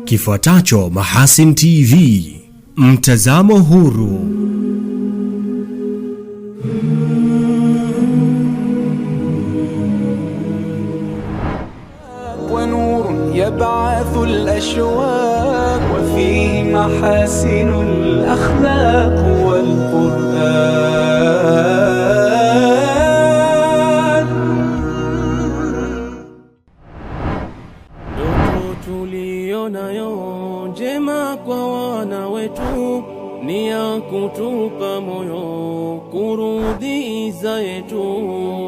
Kifuatacho Mahasin TV, mtazamo huru. ونور يبعث الأشواق وفيه محاسن الأخلاق والقرآن. Ndoto tuliyonayo njema kwa wana wetu ni ya kutupa moyo kurudi iza yetu.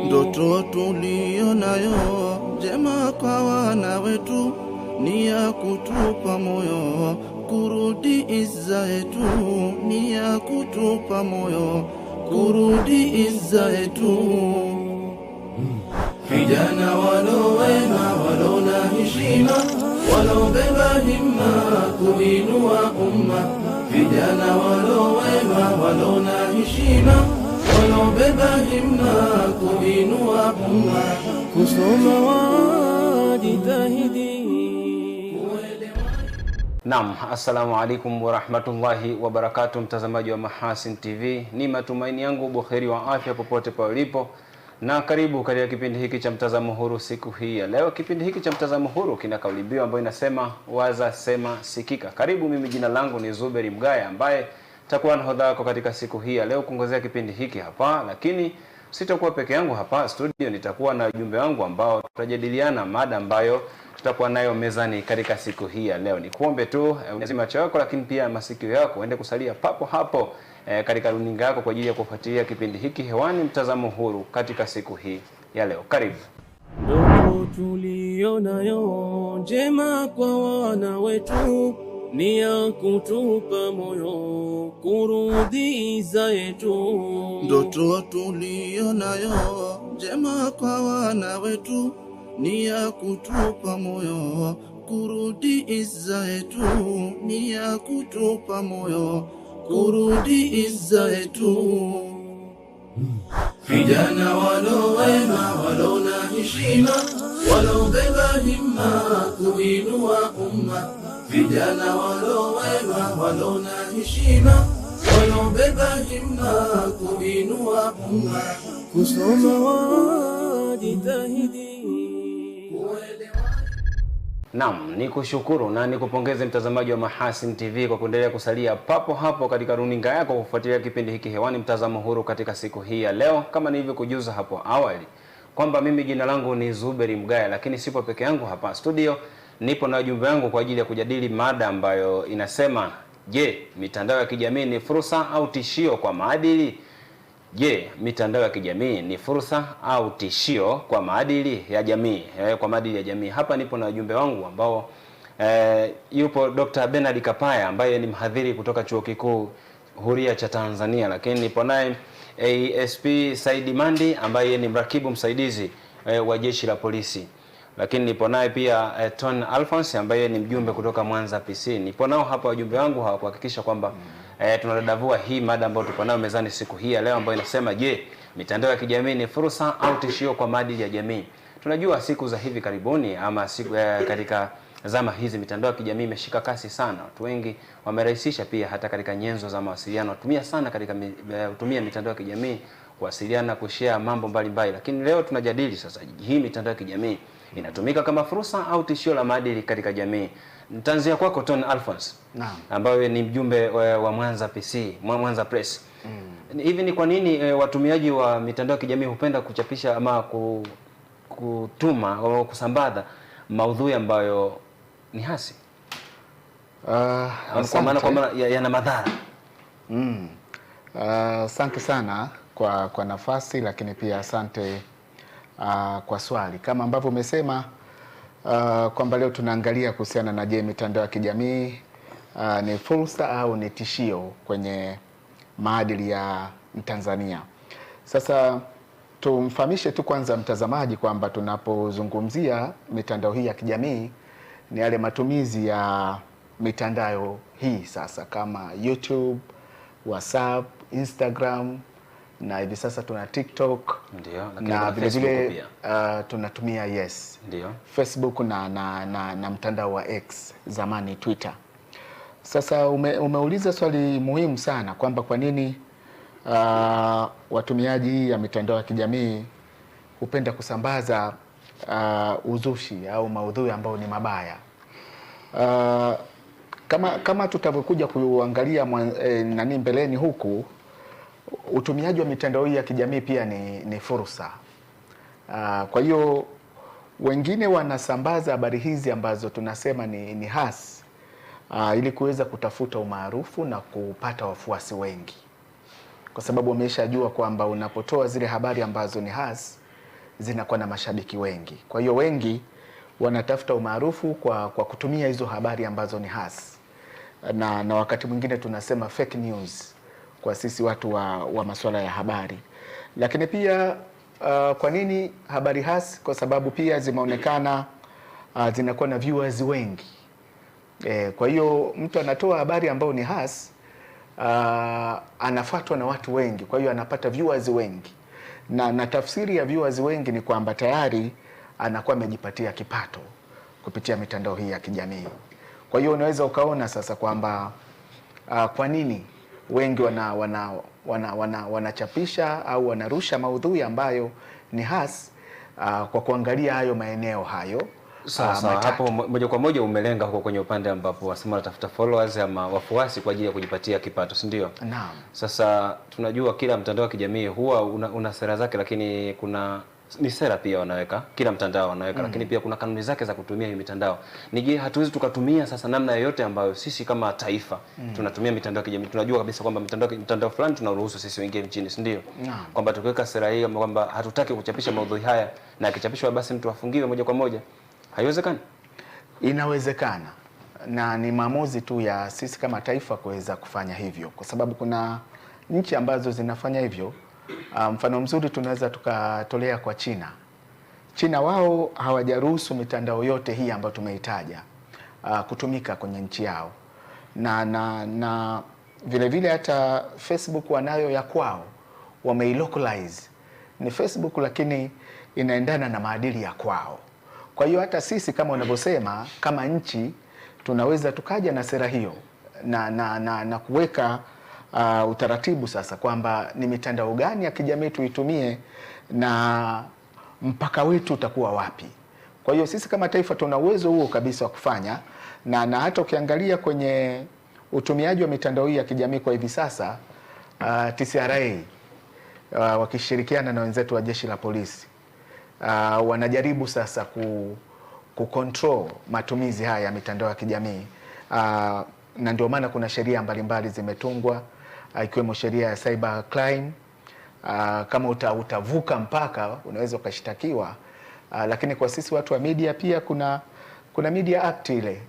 Ndoto tuliyonayo njema kwa wana wetu ni ya kutupa moyo kurudi iza yetu, ni ya kutupa moyo kurudi iza yetu. Vijana walowema walona heshima, walobeba himma kuinua umma. Vijana walowema walona heshima, walobeba himma kuinua umma. Kusoma wajitahidi. Naam, assalamu alaikum wa rahmatullahi wa barakatuh, mtazamaji wa Mahasin TV. Ni matumaini yangu buheri wa afya popote pale ulipo, na karibu katika kipindi hiki cha mtazamo huru siku hii ya leo. Kipindi hiki cha mtazamo huru kina kauli mbiu ambayo inasema waza, sema, sikika. Karibu, mimi jina langu ni Zuberi Mgaya ambaye takuwa nahodha wako katika siku hii ya leo kuongozea kipindi hiki hapa, lakini sitakuwa peke yangu hapa studio, nitakuwa na ujumbe wangu ambao tutajadiliana mada ambayo tutakuwa nayo mezani katika siku hii ya leo. Ni kuombe tu unazima macho yako, lakini pia masikio yako uende kusalia papo hapo katika runinga yako kwa ajili ya kufuatilia kipindi hiki hewani, mtazamo huru katika siku hii ya leo. Karibu. Ndoto tuliyonayo njema kwa wana wetu ni ya kutupa moyo kurudi iza yetu. Ndoto tuliyonayo njema kwa wana wetu ni ya kutupa moyo kurudi iza yetu, ni ya kutupa moyo kurudi iza yetu. Vijana walowema walona heshima, walobeba himma kuinua umma. Vijana walowema walona heshima, walobeba himma kuinua umma. Kusoma wajitahidi. Naam, nikushukuru na nikupongeze mtazamaji wa Mahasin TV kwa kuendelea kusalia papo hapo katika runinga yako kufuatilia kipindi hiki hewani, mtazamo huru katika siku hii ya leo. Kama nilivyokujuza hapo awali kwamba mimi jina langu ni Zuberi Mgaya, lakini sipo peke yangu hapa studio. Nipo na ujumbe wangu kwa ajili ya kujadili mada ambayo inasema, je, mitandao ya kijamii ni fursa au tishio kwa maadili? Je, mitandao ya kijamii ni fursa au tishio kwa maadili ya jamii? Kwa maadili ya jamii. Hapa nipo na ujumbe wangu ambao yupo Dr. Bernard Kapaya ambaye ni mhadhiri kutoka Chuo Kikuu Huria cha Tanzania, lakini nipo naye ASP Saidi Mandi ambaye ni mrakibu msaidizi wa jeshi la polisi. Lakini nipo naye pia Ton Alphonse ambaye ni mjumbe kutoka Mwanza PC. Nipo nao hapa wajumbe wangu hawa kuhakikisha kwamba tunadadavua hii mada ambayo tupo nayo mezani siku hii ya leo ambayo inasema, je, mitandao ya kijamii ni fursa au tishio kwa maadili ya jamii? Tunajua siku za hivi karibuni ama siku katika zama hizi mitandao ya kijamii imeshika kasi sana. Watu wengi wamerahisisha pia hata katika nyenzo za mawasiliano. Watumia sana katika kutumia mitandao ya kijamii kuwasiliana, kushare mambo mbalimbali. Lakini leo tunajadili sasa, hii mitandao ya kijamii inatumika kama fursa au tishio la maadili katika jamii? Nitaanzia kwako Ton Alphonse. Naam. Ambaye ni mjumbe wa Mwanza PC, Mwanza Press. Hivi ni kwa nini watumiaji wa mitandao ya kijamii hupenda kuchapisha ama kutuma au kusambaza maudhui ambayo ni hasi? Kwa maana yana madhara. Asante sana kwa nafasi, lakini pia asante kwa swali. Kama ambavyo umesema kwamba leo tunaangalia kuhusiana na, je, mitandao ya kijamii ni fursa au ni tishio kwenye maadili ya Mtanzania. Sasa tumfahamishe tu kwanza mtazamaji kwamba tunapozungumzia mitandao hii ya kijamii ni yale matumizi ya mitandao hii sasa kama YouTube, WhatsApp, Instagram na hivi sasa tuna TikTok, ndio, na vile vile tunatumia ndio Facebook na mtandao wa X, zamani Twitter. Sasa umeuliza swali muhimu sana kwamba kwa nini watumiaji ya mitandao ya kijamii hupenda kusambaza uzushi au maudhui ambayo ni mabaya. Kama tutavyokuja kuangalia mbeleni huku, utumiaji wa mitandao hii ya kijamii pia ni fursa. Kwa hiyo wengine wanasambaza habari hizi ambazo tunasema ni hasi ili kuweza kutafuta umaarufu na kupata wafuasi wengi, kwa sababu wameshajua kwamba unapotoa zile habari ambazo ni hasi zinakuwa na mashabiki wengi. Kwa hiyo wengi wanatafuta umaarufu kwa kutumia hizo habari ambazo ni hasi, na wakati mwingine tunasema fake news kwa sisi watu wa masuala ya habari. Lakini pia kwa nini habari hasi? Kwa sababu pia zimeonekana zinakuwa na viewers wengi. Kwa hiyo mtu anatoa habari ambayo ni hasi, anafuatwa na watu wengi, kwa hiyo anapata viewers wengi, na tafsiri ya viewers wengi ni kwamba tayari anakuwa amejipatia kipato kupitia mitandao hii ya kijamii. Kwa hiyo unaweza ukaona sasa kwamba kwa nini wengi wanachapisha au wanarusha maudhui ambayo ni hasi kwa kuangalia hayo maeneo hayo. Sawa, hapo moja kwa moja umelenga huko kwenye upande ambapo wasema wanatafuta followers ama wafuasi kwa ajili ya kujipatia kipato, si ndio? Naam. Sasa tunajua kila mtandao wa kijamii huwa una sera zake, lakini ni sera pia wanaweka, kila mtandao wanaweka, lakini pia kuna kanuni zake za kutumia hii mitandao. Je, hatuwezi tukatumia sasa namna yoyote ambayo sisi kama taifa tunatumia mitandao ya kijamii? Tunajua kabisa kwamba mtandao fulani tunaruhusu sisi wengine nchini, si ndio? Kwamba tukiweka sera hii kwamba hatutaki kuchapisha maudhui haya, na akichapishwa basi mtu afungiwe moja kwa moja. Haiwezekani? Inawezekana, na ni maamuzi tu ya sisi kama taifa kuweza kufanya hivyo, kwa sababu kuna nchi ambazo zinafanya hivyo. Mfano mzuri tunaweza tukatolea kwa China. China wao hawajaruhusu mitandao yote hii ambayo tumeitaja kutumika kwenye nchi yao, na vile vile hata Facebook wanayo ya kwao, wameilocalize. Ni Facebook lakini inaendana na maadili ya kwao. Kwa hiyo hata sisi kama unavyosema, kama nchi tunaweza tukaja na sera hiyo na kuweka utaratibu sasa kwamba ni mitandao gani ya kijamii tuitumie na mpaka wetu utakuwa wapi. Kwa hiyo sisi kama taifa tuna uwezo huo kabisa wa kufanya, na hata ukiangalia kwenye utumiaji wa mitandao hii ya kijamii kwa hivi sasa, TCRA wakishirikiana na wenzetu wa jeshi la polisi wanajaribu sasa kucontrol matumizi haya ya mitandao ya kijamii, na ndio maana kuna sheria mbalimbali zimetungwa, ikiwemo sheria ya cyber crime. Kama utavuka mpaka unaweza ukashtakiwa, lakini kwa sisi watu wa media pia kuna Media Act ile,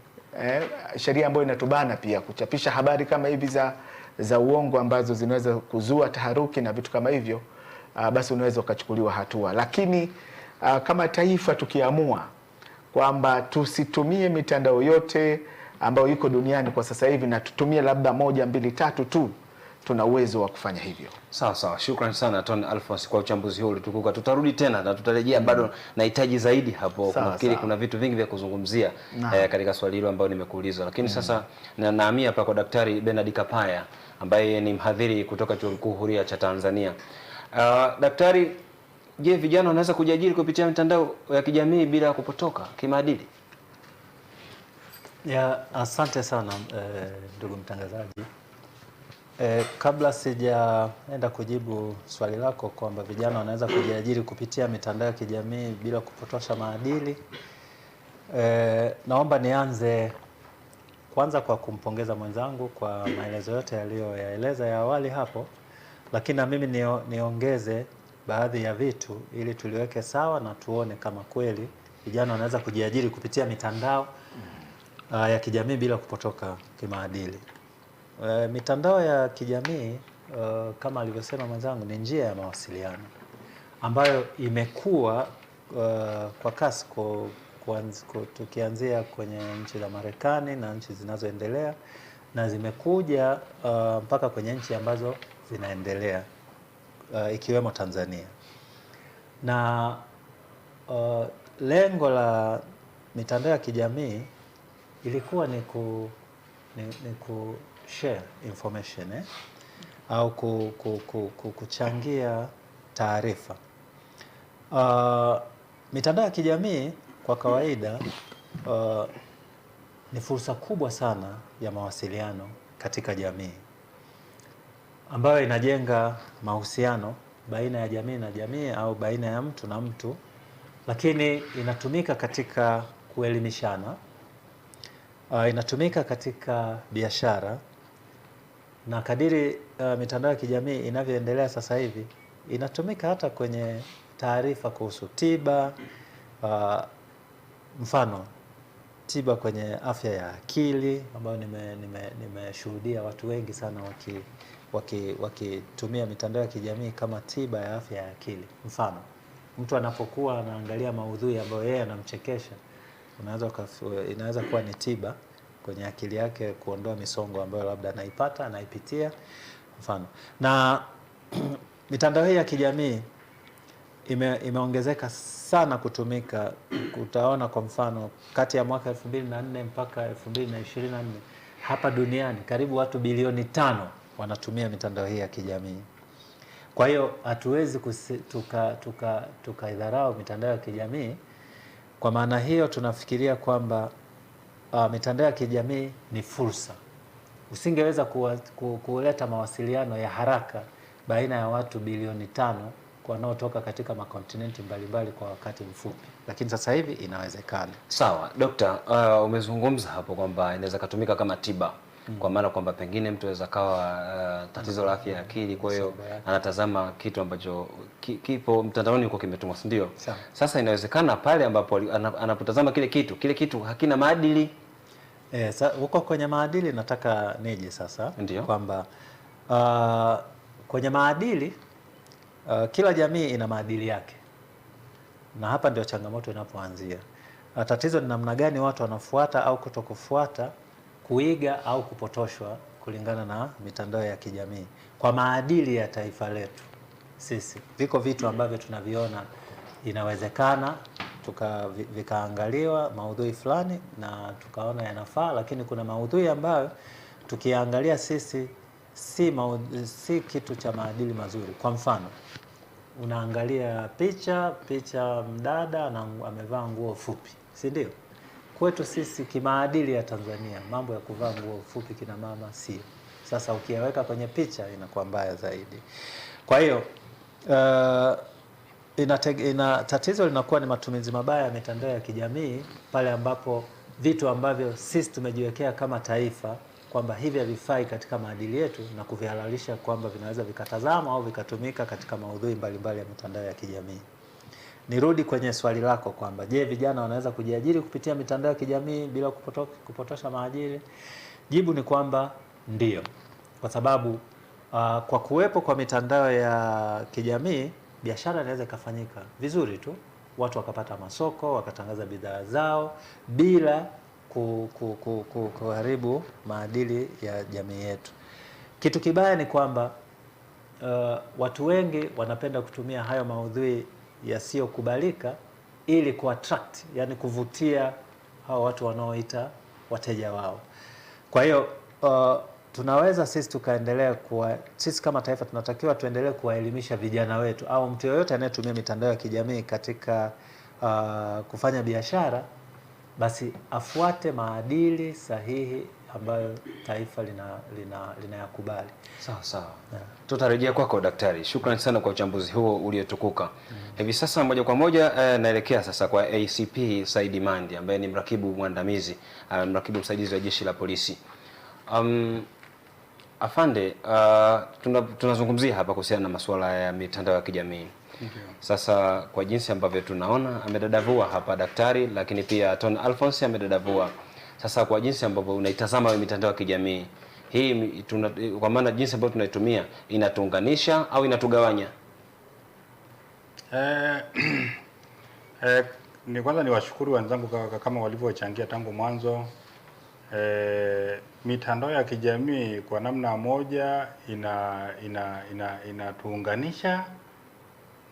sheria ambayo inatubana pia kuchapisha habari kama hivi za uongo ambazo zinaweza kuzua taharuki na vitu kama hivyo, basi unaweza ukachukuliwa hatua. Lakini kama taifa tukiamua kwamba tusitumie mitandao yote ambayo iko duniani kwa sasa hivi na tutumie labda 1, 2, 3 tu, tuna uwezo wa kufanya hivyo. Sawa. Shukrani sana Tony Alphonse kwa uchambuzi huu ulitukuka. Tutarudi tena na tutarejea, bado nahitaji zaidi hapo. Nafikiri kuna vitu vingi vya kuzungumzia katika swali hilo ambalo nimekuuliza. Lakini sasa nahamia hapa kwa Daktari Bernard Kapaya ambaye ni mhadhiri kutoka Chuo Kikuu Huria cha Tanzania. Daktari, je, vijana wanaweza kujiajiri kupitia mitandao ya kijamii bila kupotoka kimaadili? Asante sana ndugu mtangazaji. Kabla sijaenda kujibu swali lako kwamba vijana wanaweza kujiajiri kupitia mitandao ya kijamii bila kupotosha maadili, naomba nianze kwanza kwa kumpongeza mwenzangu kwa maelezo yote aliyoyaeleza ya awali hapo, lakini na mimi niongeze baadhi ya vitu ili tuliweke sawa na tuone kama kweli vijana wanaweza kujiajiri kupitia mitandao ya kijamii bila kupotoka kimaadili. Mitandao ya kijamii kama alivyosema mwenzangu ni njia ya mawasiliano ambayo imekuwa kwa kasi tukianzia kwenye nchi za Marekani na nchi zinazoendelea, na zimekuja mpaka kwenye nchi ambazo zinaendelea. ikiwemo Tanzania. Na lengo la mitandao ya kijamii ilikuwa ni ku share information au kuchangia taarifa. Mitandao ya kijamii kwa kawaida ni fursa kubwa sana ya mawasiliano katika jamii ambayo inajenga mahusiano baina ya jamii na jamii au baina ya mtu na mtu, lakini inatumika katika kuelimishana, inatumika katika biashara, na kadiri mitandao ya kijamii inavyoendelea sasa hivi inatumika hata kwenye taarifa kuhusu tiba, mfano tiba kwenye afya ya akili ambayo nimeshuhudia watu wengi sana wakitumia mitandao ya kijamii kama tiba ya afya ya akili. Mfano, mtu anapokuwa anaangalia maudhui ambayo yeye anamchekesha, inaweza kuwa ni tiba kwenye akili yake, kuondoa misongo ambayo labda anaipitia mfano. Na mitandao hii ya kijamii imeongezeka sana kutumika. Utaona kwa mfano kati ya mwaka 2004 mpaka 2024 hapa duniani karibu watu bilioni 5 wanatumia mitandao hii ya kijamii. Kwa hiyo hatuwezi tukaidharau mitandao ya kijamii. Kwa maana hiyo tunafikiria kwamba mitandao ya kijamii ni fursa. Usingeweza kuleta mawasiliano ya haraka baina ya watu bilioni 5 wanaotoka katika makontinenti mbalimbali kwa wakati mfupi, lakini sasa hivi inawezekana. Sawa, Dokta, umezungumza hapo kwamba inaweza kutumika kama tiba. Kwa maana kwamba pengine mtu anaweza kawa tatizo la afya ya akili, kwa hiyo anatazama kitu ambacho kipo mtandaoni huko kimetumwa, si ndio? Sasa inawezekana pale ambapo anapotazama kile kitu hakina maadili. Huko kwenye maadili nataka nije sasa kwamba kwenye maadili kila jamii ina maadili yake, na hapa ndio changamoto inapoanzia. Tatizo ni namna gani watu wanafuata au kutokufuata, kuiga au kupotoshwa kulingana na mitandao ya kijamii kwa maadili ya taifa letu. Sisi viko vitu ambavyo tunaviona inawezekana vikaangaliwa maudhui fulani na tukaona yanafaa, lakini kuna maudhui ambayo tukiangalia sisi si kitu cha maadili mazuri. Kwa mfano, unaangalia picha mdada na amevaa nguo fupi, si ndio? Kwetu sisi kimaadili ya Tanzania mambo ya kuvaa nguo fupi kina mama sio. Sasa ukiyaweka kwenye picha inakuwa mbaya zaidi. Kwa hiyo tatizo linakuwa ni matumizi mabaya ya mitandao ya kijamii pale ambapo vitu ambavyo sisi tumejiwekea kama taifa kwamba hivi havifai katika maadili yetu na kuvihalalisha kwamba vinaweza vikatazama au vikatumika katika maudhui mbalimbali ya mitandao ya kijamii. Nirudi kwenye swali lako kwamba je, vijana wanaweza kujiajiri kupitia mitandao ya kijamii bila kupotosha maadili? Jibu ni kwamba ndio. Kwa sababu kwa kuwepo kwa mitandao ya kijamii biashara inaweza ikafanyika vizuri tu, watu wakapata masoko, wakatangaza bidhaa zao bila kuharibu maadili ya jamii yetu. Kitu kibaya ni kwamba watu wengi wanapenda kutumia hayo maudhui yasiyokubalika ili kuattract, yani kuvutia hao watu wanaoita wateja wao. Kwa hiyo tunaweza sisi tukaendelea sisi kama taifa tunatakiwa tuendelee kuwaelimisha vijana wetu au mtu yoyote anayetumia mitandao ya kijamii katika kufanya biashara, basi afuate maadili sahihi ambayo taifa linayakubali. Sawa. Tutarejea kwako Daktari. Shukrani sana kwa uchambuzi huo uliotukuka. Hivi sasa moja kwa moja naelekea sasa kwa ACP Said Mandi ambaye ni mrakibu mwandamizi, mrakibu msaidizi wa Jeshi la Polisi. Afande, tunazungumzia hapa kuhusiana na masuala ya mitandao ya kijamii. Sasa kwa jinsi ambavyo tunaona amedadavua hapa daktari, lakini pia Tony Alphonse amedadavua. Sasa kwa jinsi ambavyo unaitazama mitandao ya kijamii hii, kwa maana jinsi ambavyo tunaitumia inatuunganisha au inatugawanya? Ni kwanza niwashukuru wenzangu kama walivyochangia tangu mwanzo. Mitandao ya kijamii kwa namna moja inatuunganisha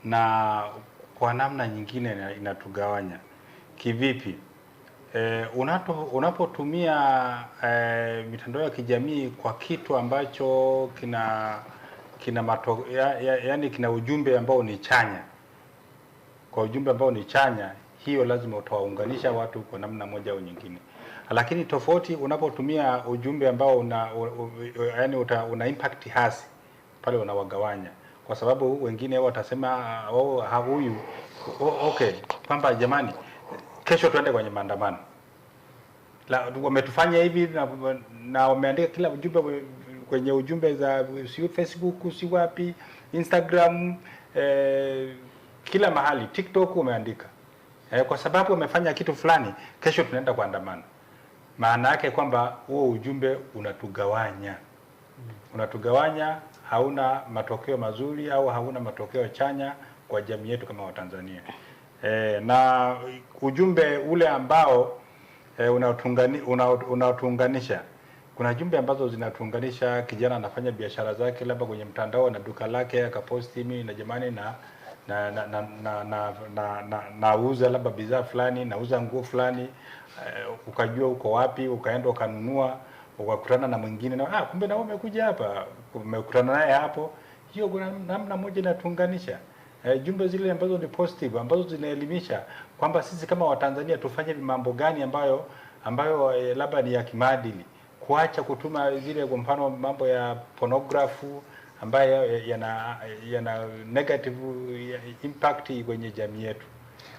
na kwa namna nyingine inatugawanya. Kivipi? Unapotumia mitandao ya kijamii kwa kitu ambacho kina ujumbe ambao ni chanya. Kwa ujumbe ambao ni chanya, hiyo lazima utawaunganisha watu kwa namna moja au nyingine. Lakini tofauti unapotumia ujumbe ambao una impact hasi, pale unawagawanya, kwa sababu wengine watasema huyu okay, kwamba jamani, kesho tuende kwenye maandamano, wametufanya hivi na wameandika kila ujumbe kwenye ujumbe za Facebook, si wapi, Instagram, kila mahali, TikTok umeandika, kwa sababu wamefanya kitu fulani, kesho tunaenda kuandamana. Maana yake kwamba huo ujumbe unatugawanya. Unatugawanya, hauna matokeo mazuri au hauna matokeo chanya kwa jamii yetu kama Watanzania. Na ujumbe ule ambao unatuunganisha. Kuna jumbe ambazo zinatuunganisha. Kijana anafanya biashara zake labda kwenye mtandao na duka lake, akaposti mimi na jamani nauza labda bidhaa fulani, nauza nguo fulani, ukajua uko wapi, ukaenda ukanunua, ukakutana na mwingine na kumbe na wewe umekuja hapa, umekutana naye hapo. Hiyo kuna namna moja inatuunganisha. Jumbe zile ambazo ni positive, ambazo zinaelimisha kwamba sisi kama Watanzania tufanye mambo gani ambayo labda ni ya kimaadili, kuacha kutuma zile, kwa mfano mambo ya pornography ambayo yana negative impact kwenye jamii yetu.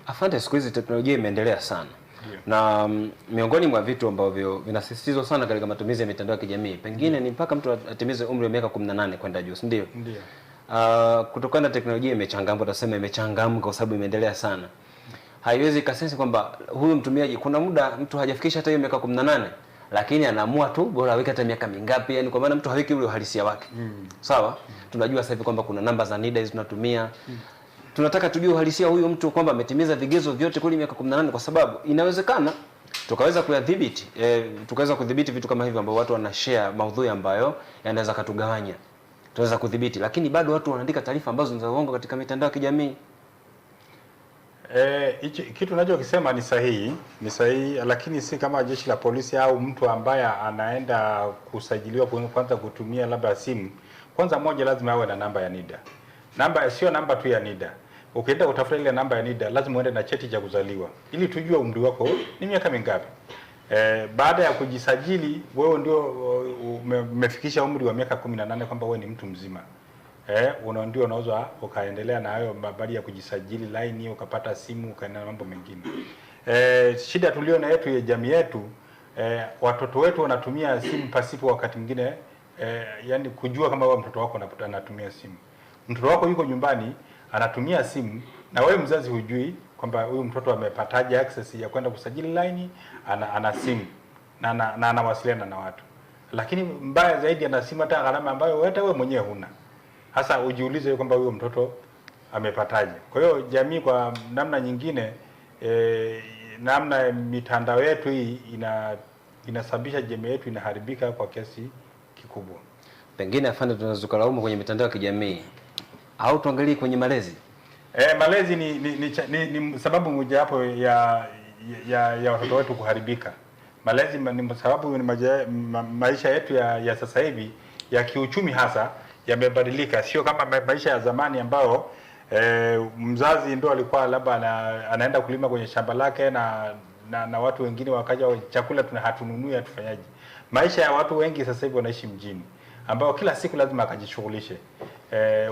Afande, siku hizi teknolojia imeendelea sana. Yeah. Na miongoni mwa vitu ambavyo vinasisitizwa sana katika matumizi ya mitandao ya kijamii, pengine ni mpaka mtu atimize umri wa miaka 18 kwenda juu, ndio? Ndio. Kutokana na teknolojia imechangamka, tutasema imechangamka kwa sababu imeendelea sana. Haiwezi kasisi kwamba huyu mtumiaji, kuna muda mtu hajafikisha hata hiyo miaka 18, lakini anaamua tu bora aweke hata miaka mingapi, yani kwa maana mtu haweki ule uhalisia wake. Sawa? Tunajua sasa hivi kwamba kuna namba za NIDA hizo tunatumia. Tunataka tujue uhalisia huyu mtu kwamba ametimiza vigezo vyote kule miaka 18, kwa sababu inawezekana tukaweza kuyadhibiti, tukaweza kudhibiti vitu kama hivyo ambao watu wanashare maudhui ambayo yanaweza katugawanya. Tunaweza kudhibiti, lakini bado watu wanaandika taarifa ambazo ni za uongo katika mitandao ya kijamii. Kitu ninachokisema ni sahihi, lakini si kama jeshi la polisi au mtu ambaye anaenda kusajiliwa kwanza kutumia labda simu. Kwanza moja, lazima awe na namba ya NIDA. Namba sio namba tu ya NIDA. Ukienda kutafuta ile namba ya NIDA, lazima uende na cheti cha kuzaliwa ili tujue umri wako ni miaka mingapi. Baada ya kujisajili, wewe ndio umefikisha umri wa miaka 18 kwamba wewe ni mtu mzima. Ndio unaweza ukaendelea na hayo habari ya kujisajili line, ukapata simu, ukaenda na mambo mengine. Shida tulio na yetu ya jamii yetu, watoto wetu wanatumia simu pasipo wakati mwingine, yani kujua kama wewe mtoto wako anatumia simu. Mtoto wako yuko nyumbani anatumia simu na wewe mzazi hujui kwamba huyu mtoto amepataje access ya kwenda kusajili line, ana simu na anawasiliana na watu. Lakini mbaya zaidi, ana simu hata gharama ambayo hata wewe mwenyewe huna. Sasa ujiulize kwamba huyo mtoto amepataje. Kwa hiyo jamii kwa namna nyingine, namna mitandao yetu hii inasababisha jamii yetu inaharibika kwa kiasi kikubwa. Pengine afande, tunaweza kulaumu kwenye mitandao ya kijamii au tuangalie kwenye malezi? Malezi ni sababu moja hapo ya watoto wetu kuharibika. Malezi ni sababu maisha yetu ya sasa hivi ya kiuchumi hasa yamebadilika, sio kama maisha ya zamani ambao mzazi ndio alikuwa labda anaenda kulima kwenye shamba lake na watu wengine wakaja, chakula hatununui, hatufanyaje. Maisha ya watu wengi sasa hivi wanaishi mjini ambao kila siku lazima akajishughulishe.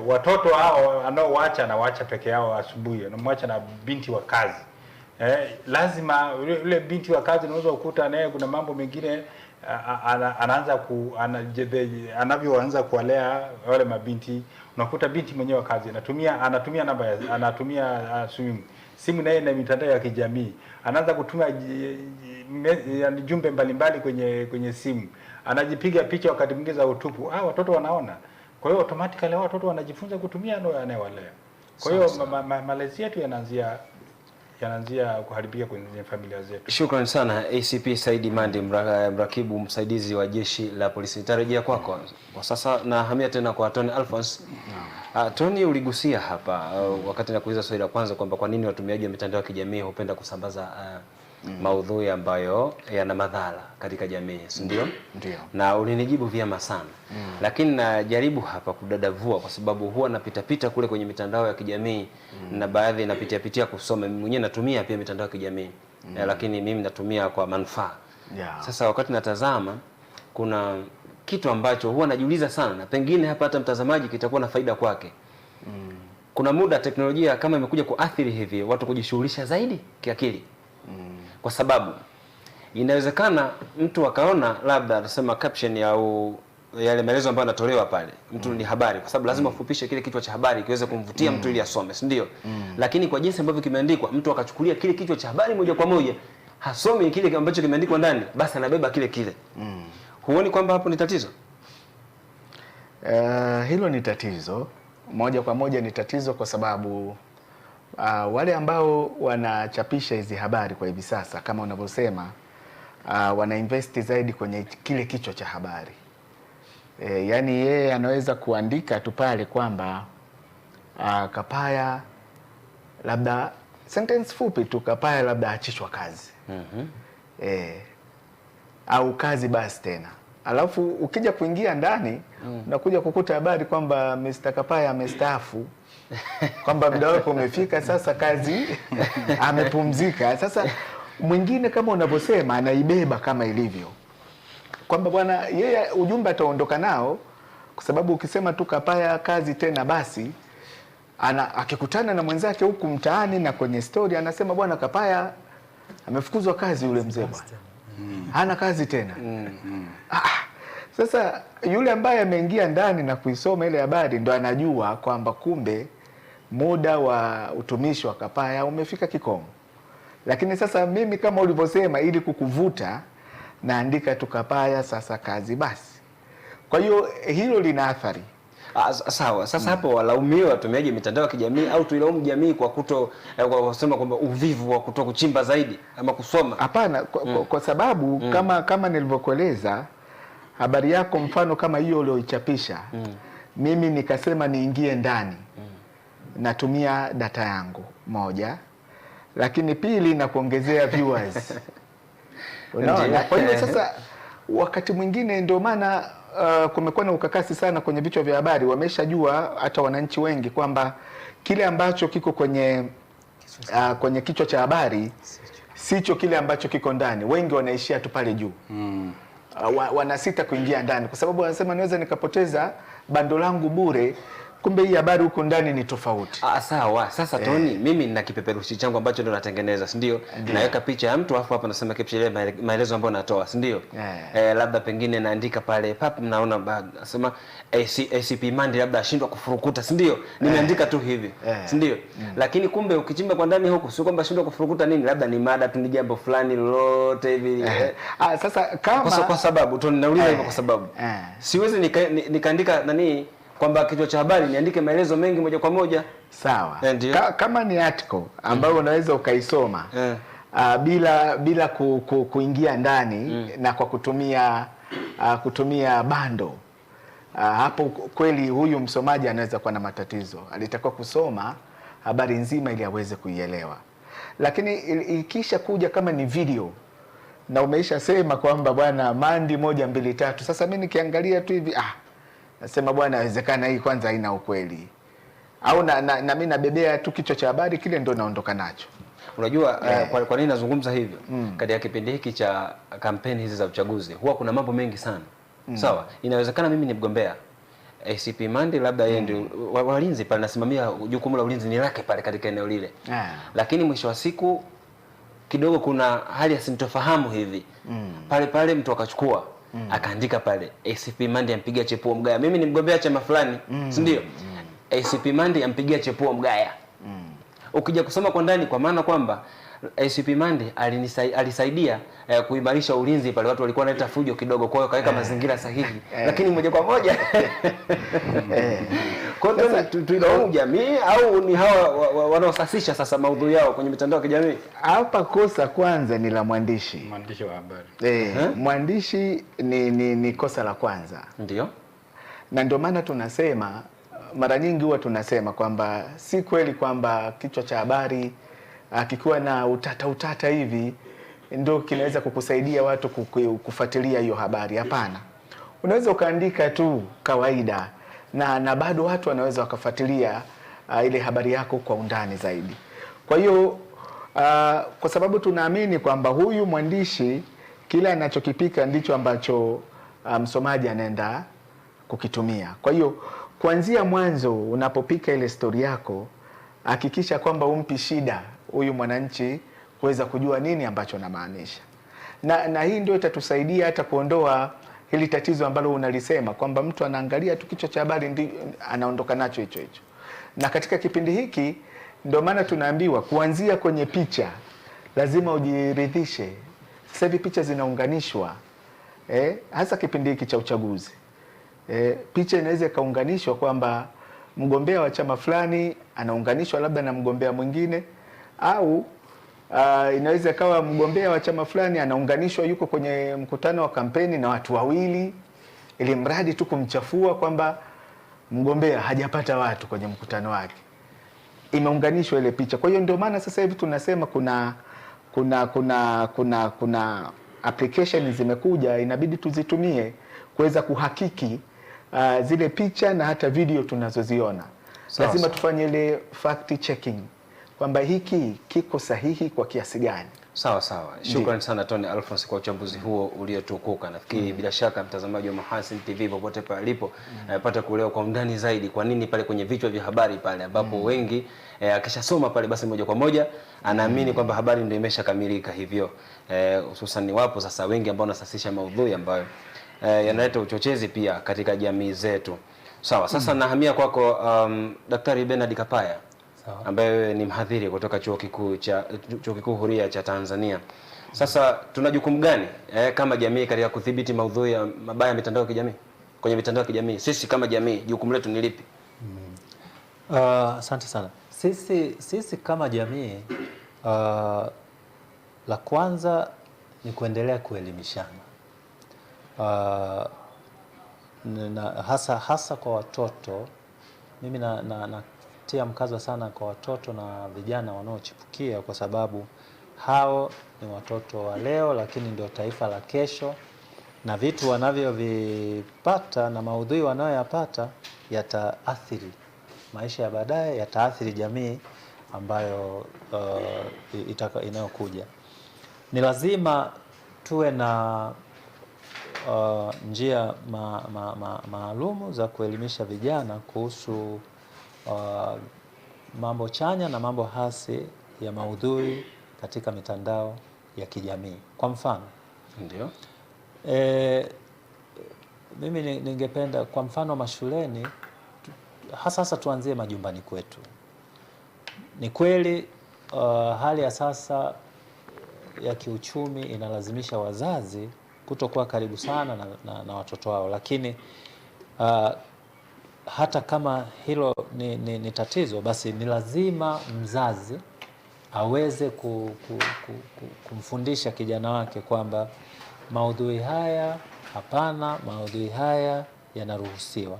Watoto hao anaoacha na waacha peke yao asubuhi, anamwacha na binti wa kazi. Lazima yule binti wa kazi unaweza kukuta naye kuna mambo mengine anavyoanza kuwalea wale mabinti. Unakuta binti mwenyewe wa kazi anatumia namba anatumia simu naye na mitandao ya kijamii, anaanza kutuma jumbe mbalimbali kwenye simu, anajipiga picha wakati mwingine za utupu. Watoto wanaona, kwa hiyo automatically watoto wanajifunza kutumia ndio anayewalea. Kwa hiyo malezi yetu yanaanzia yanaanzia kuharibika kwenye familia zetu. Shukrani sana ACP Saidi Mandi, mrakibu msaidizi wa jeshi la polisi. Nitarejea kwako kwa sasa na hamia tena kwa Tony Alphonse. Tony, uligusia hapa wakati nakuuliza swali la kwanza kwamba kwa nini watumiaji wa mitandao ya kijamii hupenda kusambaza maudhui ambayo yana madhara katika jamii, si ndio? Ndio. Na ulinijibu vyema sana. Lakini najaribu hapa kudadavua kwa sababu huwa napita kule kwenye mitandao ya kijamii na baadhi napitia kusoma. Mimi mwenyewe natumia pia mitandao ya kijamii. Lakini mimi natumia kwa manufaa. Sasa wakati natazama kuna kitu ambacho huwa najiuliza sana na pengine hapa hata mtazamaji kitakuwa na faida kwake. Kuna muda teknolojia kama imekuja kuathiri hivi watu kujishughulisha zaidi kiakili. Kwa sababu inawezekana mtu akaona labda anasema caption ya yale maelezo ambayo yanatolewa pale, mtu ni habari, kwa sababu lazima ufupishe kile kichwa cha habari kiweze kumvutia mtu ili asome, si ndio? Lakini kwa jinsi ambavyo kimeandikwa, mtu akachukulia kile kichwa cha habari moja kwa moja, hasomi kile ambacho kimeandikwa ndani, basi anabeba kile. Huoni kwamba hapo ni tatizo? Hilo ni tatizo moja kwa moja, ni tatizo kwa sababu wale ambao wanachapisha hizi habari kwa hivi sasa kama unavyosema, wanainvesti zaidi kwenye kile kichwa cha habari. Yani yeye anaweza kuandika tu pale kwamba Kapaya, labda sentence fupi tu, Kapaya labda achishwa kazi. Au kazi basi tena. Alafu ukija kuingia ndani unakuja kukuta habari kwamba Mr. Kapaya amestaafu, kwamba muda wake umefika sasa, kazi amepumzika. Sasa mwingine kama unavyosema anaibeba kama ilivyo, kwamba bwana yeye ujumbe ataondoka nao, kwa sababu ukisema tu Kapaya kazi tena basi akikutana na mwenzake huku mtaani na kwenye story anasema bwana Kapaya amefukuzwa kazi, yule mzee bwana hana kazi tena. Sasa yule ambaye ameingia ndani na kuisoma ile habari ndo anajua kwamba kumbe muda wa utumishi wa Kapaya umefika kikomo. Lakini sasa mimi kama ulivyosema, ili kukuvuta naandika tu Kapaya sasa kazi basi. Kwa hiyo hilo lina athari. Sawa. Sasa hapo walaumiwa watumiaji mitandao ya kijamii au tuilaumu jamii kwa kwa kusema kwamba uvivu wa kuto kuchimba zaidi ama kusoma? Hapana, kwa sababu kama nilivyokueleza habari yako, mfano kama hiyo ulioichapisha, mimi nikasema niingie ndani, natumia data yangu moja, lakini pili na kuongezea viewers. Unaona? Kwa hiyo sasa wakati mwingine ndio maana kumekuwa na ukakasi sana kwenye vichwa vya habari. Wameshajua hata wananchi wengi kwamba kile ambacho kiko kwenye kichwa cha habari sicho kile ambacho kiko ndani. Wengi wanaishia tu pale juu. Wanasita kuingia ndani kwa sababu wanasema naweza nikapoteza bando langu bure, kumbe hii habari huko ndani ni tofauti. Sawa. Sasa Tony, mimi nina kipeperushi changu ambacho ndo natengeneza, si ndio? Naweka picha ya mtu afu hapa nasema caption maelezo ambayo natoa, si ndio? Labda pengine naandika pale pap, naona nasema ACP Mandi labda ashindwa kufurukuta, si ndio? Nimeandika tu hivi, si ndio? Lakini kumbe ukichimba kwa ndani huko sio kwamba ashindwa kufurukuta nini, labda ni mada tu, ni jambo fulani lolote hivi. Sasa kama kwa sababu Tony, nauliza hivyo kwa sababu siwezi nikaandika nani kwamba kichwa cha habari niandike maelezo mengi moja kwa moja. Sawa. Kama ni article ambayo unaweza ukaisoma bila kuingia ndani na kwa kutumia bando, hapo kweli huyu msomaji anaweza kuwa na matatizo. Alitakiwa kusoma habari nzima ili aweze kuielewa. Lakini ikisha kuja kama ni video na umeisha sema kwamba bwana Mandi 1 2 3, sasa mimi nikiangalia tu hivi nasema bwana inawezekana hii kwanza haina ukweli. Au na mimi nabebea tu kichwa cha habari kile ndo naondoka nacho. Unajua kwa nini nazungumza hivyo? Katika kipindi hiki cha kampeni hizi za uchaguzi huwa kuna mambo mengi sana. Sawa, inawezekana mimi ni mgombea ACP Mandi, labda yeye ndio walinzi pale, nasimamia jukumu la ulinzi ni lake pale katika eneo lile. Lakini mwisho wa siku kidogo kuna hali ya sintofahamu hivi. Pale mtu akachukua akaandika pale ACP Mandi ampigia Chepuo Mgaya. Mimi ni mgombea chama fulani, si ndio? ACP Mandi ampigia Chepuo Mgaya. Ukija kusoma kwa ndani, kwa maana kwamba ACP Mandi alisaidia kuimarisha ulinzi pale, watu walikuwa wanaleta fujo kidogo, kwa hiyo kaweka mazingira sahihi. Lakini moja kwa moja Kwa hiyo tuilaumu jamii au ni hawa wanaosasisha sasa maudhui yao kwenye mitandao ya kijamii? Hapa kosa kwanza ni la mwandishi. Mwandishi wa habari. Mwandishi ni kosa la kwanza. Ndio. Na ndio maana tunasema mara nyingi huwa tunasema kwamba si kweli kwamba kichwa cha habari kikiwa na utata hivi ndio kinaweza kukusaidia watu kufuatilia hiyo habari. Hapana. Unaweza ukaandika tu kawaida na bado watu wanaweza wakafuatilia ile habari yako kwa undani zaidi. Kwa hiyo kwa sababu tunaamini kwamba huyu mwandishi kila anachokipika ndicho ambacho msomaji anaenda kukitumia. Kwa hiyo kuanzia mwanzo unapopika ile story yako, hakikisha kwamba umpi shida huyu mwananchi kuweza kujua nini ambacho namaanisha. Na hii ndio itatusaidia hata kuondoa hili tatizo ambalo unalisema kwamba mtu anaangalia tu kichwa cha habari anaondoka nacho hicho. Na katika kipindi hiki ndio maana tunaambiwa kuanzia kwenye picha lazima ujiridhishe. Sasa hivi picha zinaunganishwa. Hasa kipindi hiki cha uchaguzi. Picha inaweza ikaunganishwa kwamba mgombea wa chama fulani anaunganishwa labda na mgombea mwingine, au inaweza kawa mgombea wa chama fulani anaunganishwa yuko kwenye mkutano wa kampeni na watu wawili, ili mradi tu kumchafua kwamba mgombea hajapata watu kwenye mkutano wake. Imeunganishwa ile picha. Kwa hiyo ndio maana sasa hivi tunasema kuna application zimekuja, inabidi tuzitumie kuweza kuhakiki zile picha na hata video tunazoziona. Lazima tufanye ile fact checking kwamba hiki kiko sahihi kwa kiasi gani. Sawa. Shukrani sana Tony Alphonse kwa uchambuzi huo uliotukuka. Nafikiri bila shaka mtazamaji wa Mahasin TV popote pale alipo anapata kuelewa kwa undani zaidi kwa nini pale kwenye vichwa vya habari pale ambapo wengi akishasoma pale basi moja kwa moja anaamini kwamba habari ndio imeshakamilika hivyo. Hususan wapo sasa wengi ambao wanasasisha maudhui ambayo yanaleta uchochezi pia katika jamii zetu. Sawa, sasa nahamia kwako Daktari Bernard Kapaya. Ambaye ni mhadhiri kutoka Chuo Kikuu Huria cha Tanzania. Sasa tuna jukumu gani kama jamii katika kudhibiti maudhui ya mabaya mitandao ya kijamii? Kwenye mitandao ya kijamii sisi kama jamii jukumu letu ni lipi? Asante sana. Sisi kama jamii la kwanza ni kuendelea kuelimishana. Hasa kwa watoto. Mimi natia mkazo sana kwa watoto na vijana wanaochipukia, kwa sababu hao ni watoto wa leo lakini ndio taifa la kesho, na vitu wanavyovipata na maudhui wanayoyapata yataathiri maisha ya baadaye, yataathiri jamii ambayo inayokuja. Ni lazima tuwe na njia maalumu za kuelimisha vijana kuhusu mambo chanya na mambo hasi ya maudhui katika mitandao ya kijamii. Kwa mfano, ndio mimi ningependa kwa mfano mashuleni, hasa tuanzie majumbani kwetu. Ni kweli hali ya sasa ya kiuchumi inalazimisha wazazi kutokuwa karibu sana na watoto wao, lakini hata kama hilo ni tatizo, basi ni lazima mzazi aweze kumfundisha kijana wake kwamba maudhui haya hapana, maudhui haya yanaruhusiwa.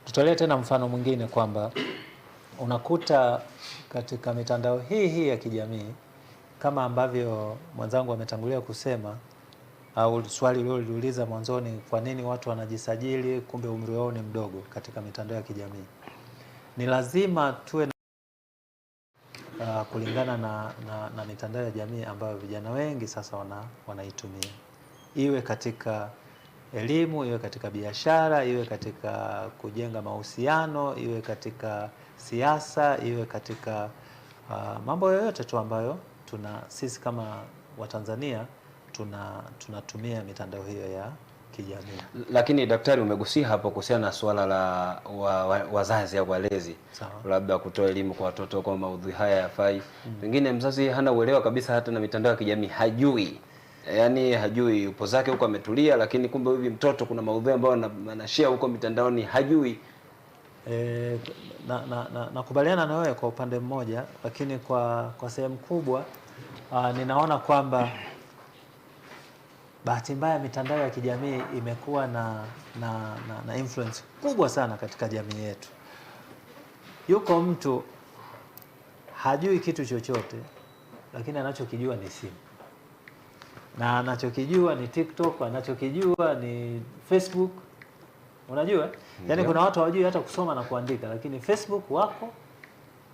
Tutolee tena mfano mwingine kwamba unakuta katika mitandao hii ya kijamii, kama ambavyo mwenzangu ametangulia kusema, au swali ulilouliza mwanzoni, kwa nini watu wanajisajili kumbe umri wao ni mdogo katika mitandao ya kijamii. Ni lazima tuwe kulingana na mitandao ya jamii ambayo vijana wengi sasa wanaitumia, iwe katika elimu, iwe katika biashara, iwe katika kujenga mahusiano, iwe katika siasa, iwe katika mambo yoyote tu ambayo sisi kama Watanzania tunatumia mitandao hiyo ya kijamii. Lakini daktari, umegusia hapo kuhusiana na swala la wazazi au walezi, labda kutoa elimu kwa watoto kwa maudhui haya yafai. Pengine mzazi hana uelewa kabisa hata na mitandao ya kijamii, hajui. Yaani hajui, upo zake huko ametulia, lakini kumbe hivi mtoto kuna maudhui ambayo anashare huko mitandaoni hajui. nakubaliana na wewe kwa upande mmoja, lakini kwa sehemu kubwa ninaona kwamba bahati mbaya mitandao ya kijamii imekuwa na influence kubwa sana katika jamii yetu. Yuko mtu hajui kitu chochote, lakini anachokijua ni simu, na anachokijua ni TikTok, anachokijua ni Facebook. Unajua? Yaani kuna watu hawajui hata kusoma na kuandika, lakini Facebook wako,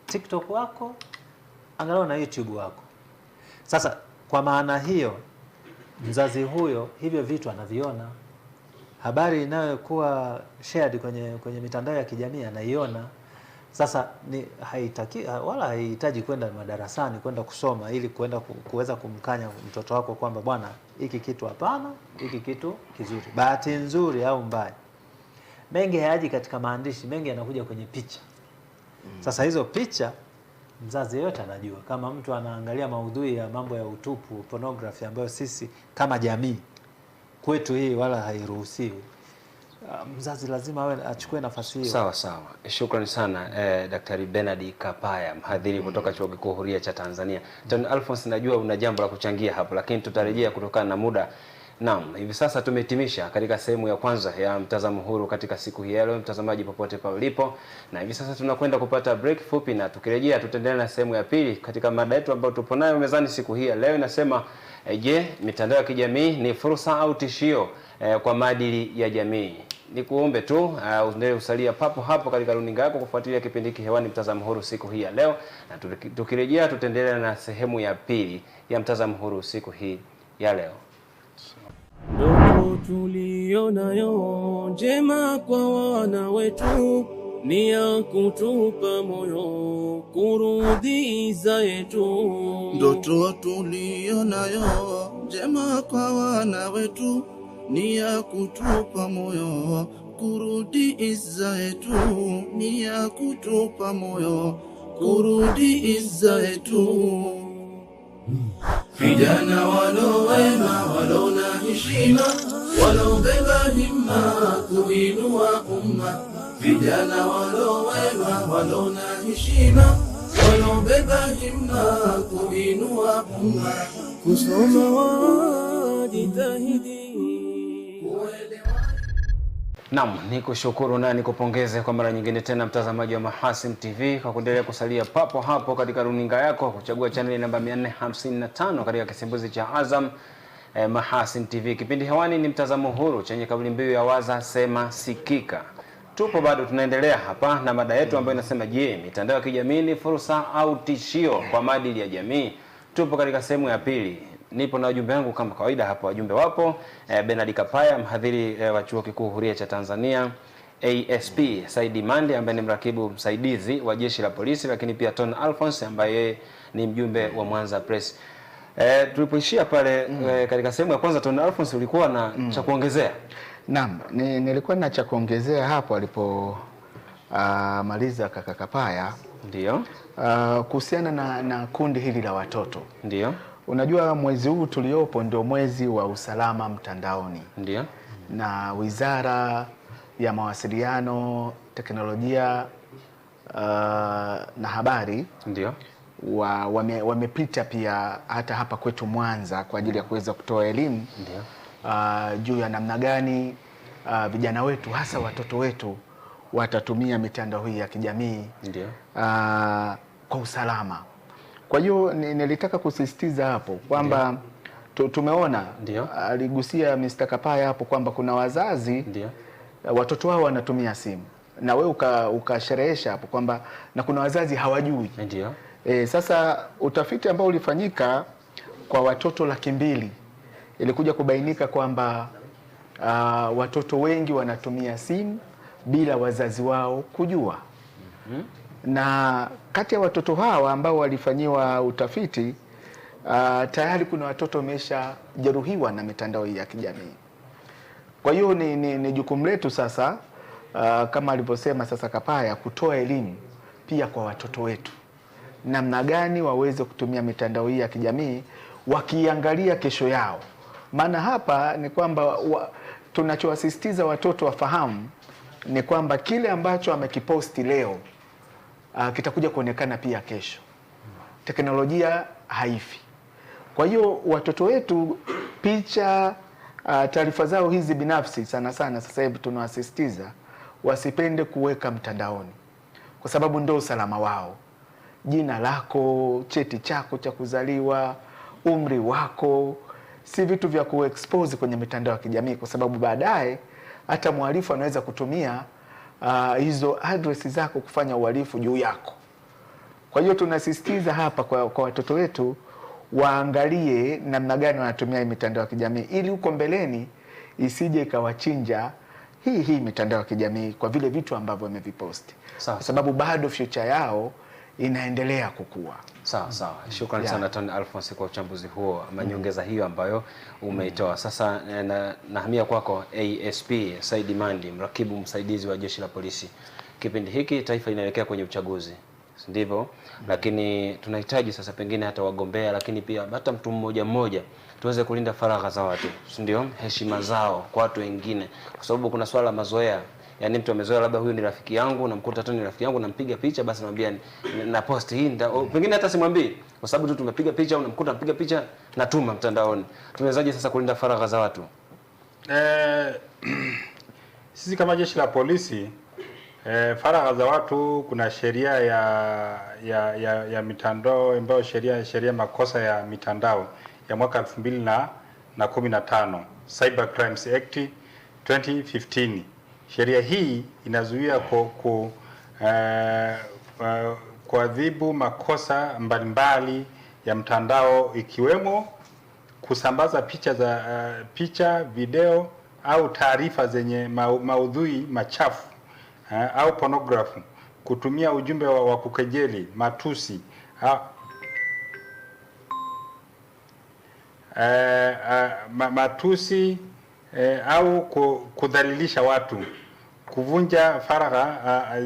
TikTok wako, angalau na YouTube wako. Sasa kwa maana hiyo, mzazi huyo hivyo vitu anaviona. Habari inayokuwa shared kwenye mitandao ya kijamii anaiona. Sasa wala haihitaji kwenda madarasani kwenda kusoma ili kuweza kumkanya mtoto wako kwamba bwana, hiki kitu hapana, hiki kitu kizuri. Bahati nzuri au mbaya, mengi hayaji katika maandishi, mengi yanakuja kwenye picha. Sasa hizo picha mzazi yote anajua. Kama mtu anaangalia maudhui ya mambo ya utupu, pornography, ambayo sisi kama jamii kwetu hii wala hairuhusiwi, mzazi lazima awe achukue nafasi hiyo. Sawa sawa. Shukrani sana Daktari Bernard Kapaya, mhadhiri kutoka Chuo Kikuu Huria cha Tanzania. John Alphonse, najua una jambo la kuchangia hapo, lakini tutarejea kutokana na muda. Naam, hivi sasa tumehitimisha katika sehemu ya kwanza ya mtazamo huru katika siku hii ya leo, mtazamaji popote pale ulipo, na hivi sasa tunakwenda kupata break fupi, na tukirejea tutaendelea na sehemu ya pili katika mada yetu ambayo tupo nayo mezani siku hii ya leo. Inasema je, mitandao ya kijamii ni fursa au tishio kwa maadili ya jamii? Nikuombe tu uendelee usalia papo hapo katika runinga yako kufuatilia kipindi hiki hewani, mtazamo huru siku hii ya leo, na tukirejea tutaendelea na sehemu ya pili ya mtazamo huru siku hii ya leo. Ndoto tulionayo njema kwa wana wetu ni ya kutupa moyo kurudi iza yetu. Ndoto tulionayo njema kwa wana wetu ni ya kutupa moyo kurudi iza yetu, ni ya kutupa moyo kurudi iza yetu. Vijana walowema, walona heshima, walobeba himma kuinua umma. Vijana walowema, walona heshima, walobeba himma kuinua umma. Kusoma wajitahidi. Naam, nikushukuru na nikupongeze kwa mara nyingine tena mtazamaji wa Mahasin TV kwa kuendelea kusalia papo hapo katika runinga yako, kuchagua chaneli namba 455 katika kisimbuzi cha Azam. Mahasin TV, kipindi hewani ni mtazamo huru chenye kauli mbiu ya waza, sema, sikika. Tupo bado tunaendelea hapa na mada yetu ambayo inasema je, mitandao ya kijamii ni fursa au tishio kwa maadili ya jamii? Tupo katika sehemu ya pili. Nipo na wajumbe wangu kama kawaida hapo. Wajumbe wapo Bernard Kapaya, mhadhiri wa Chuo Kikuu Huria cha Tanzania, ASP Saidi Mande ambaye ni mrakibu msaidizi wa Jeshi la Polisi, lakini pia John Alphonse ambaye ni mjumbe wa Mwanza Press. Tulipoishia pale katika sehemu ya kwanza, John Alphonse ulikuwa na cha kuongezea? Naam, nilikuwa na cha kuongezea hapo alipo maliza kaka Kapaya. Ndio. Kuhusiana na kundi hili la watoto. Ndio. Unajua mwezi huu tuliopo ndio mwezi wa usalama mtandaoni. Ndio. Na Wizara ya Mawasiliano, Teknolojia na Habari ndio wamepita pia hata hapa kwetu Mwanza kwa ajili ya kuweza kutoa elimu juu ya namna gani vijana wetu hasa watoto wetu watatumia mitandao hii ya kijamii kwa usalama. Kwa hiyo nilitaka kusisitiza hapo kwamba tumeona aligusia Mr. Kapaya hapo kwamba kuna wazazi watoto wao wanatumia simu, na wewe ukasherehesha hapo kwamba na kuna wazazi hawajui. Sasa utafiti ambao ulifanyika kwa watoto 200,000 ilikuja kubainika kwamba watoto wengi wanatumia simu bila wazazi wao kujua. Na kati ya watoto hawa ambao walifanyiwa utafiti tayari kuna watoto wameshajeruhiwa na mitandao hii ya kijamii. Kwa hiyo ni jukumu letu sasa, kama alivyosema sasa Kapaya, kutoa elimu pia kwa watoto wetu namna gani waweze kutumia mitandao hii ya kijamii wakiangalia kesho yao. Maana hapa ni kwamba tunachowasisitiza watoto wafahamu ni kwamba kile ambacho amekiposti leo kitakuja kuonekana pia kesho. Teknolojia haifi. Kwa hiyo watoto wetu picha, taarifa zao hizi binafsi sana sana sasa hivi tunawasisitiza wasipende kuweka mtandaoni, kwa sababu ndio usalama wao. Jina lako, cheti chako cha kuzaliwa, umri wako si vitu vya kuexpose kwenye mitandao ya kijamii, kwa sababu baadaye hata mhalifu anaweza kutumia hizo address zako kufanya uhalifu juu yako. Kwa hiyo tunasisitiza hapa kwa watoto wetu waangalie namna gani wanatumia mitandao ya kijamii, ili huko mbeleni isije ikawachinja hii mitandao ya kijamii kwa vile vitu ambavyo wameviposti, kwa sababu bado future yao inaendelea kukua. Sawa. Shukrani sana Tony Alphonse kwa uchambuzi huo, nyongeza hiyo ambayo umeitoa. Sasa nahamia kwako ASP Said Mandi, mrakibu msaidizi wa Jeshi la Polisi. Kipindi hiki taifa linaelekea kwenye uchaguzi, ndivyo? Lakini tunahitaji sasa pengine hata wagombea, lakini pia hata mtu mmoja tuweze kulinda faragha za watu, ndio, heshima zao kwa watu wengine, kwa sababu kuna swala mazoea. Yaani mtu amezoea labda huyu ni rafiki yangu, namkuta tu ni rafiki yangu, nampiga picha, basi namwambia na post hii, pengine hata simwambii kwa sababu tu tumepiga picha, au namkuta napiga picha natuma mtandaoni. Tunawezaje sasa kulinda faragha za watu? Sisi kama Jeshi la Polisi, faragha za watu, kuna sheria ya mitandao ambayo sheria makosa ya mitandao ya mwaka 2015, Cyber Crimes Act 2015. Sheria hii inazuia kuadhibu makosa mbalimbali ya mtandao, ikiwemo kusambaza picha, video au taarifa zenye maudhui machafu au pornography, kutumia ujumbe wa kukejeli, matusi au kudhalilisha watu, kuvunja faragha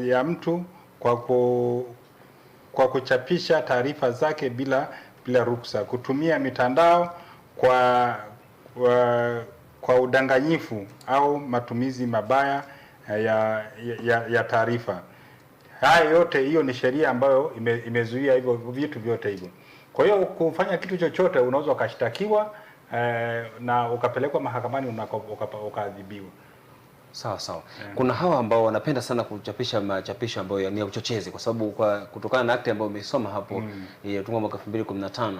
ya mtu kwa kuchapisha taarifa zake bila ruksa, kutumia mitandao kwa udanganyifu au matumizi mabaya ya taarifa. Haya yote, hiyo ni sheria ambayo imezuia hivyo vitu vyote hivyo. Kwa hiyo kufanya kitu chochote unaweza ukashtakiwa na ukapelekwa mahakamani ukaadhibiwa. Sawa. Kuna hawa ambao wanapenda sana kuchapisha machapisho ambayo ni ya uchochezi, kwa sababu kutokana na akti ambayo umesoma hapo iliyotungwa mwaka 2015,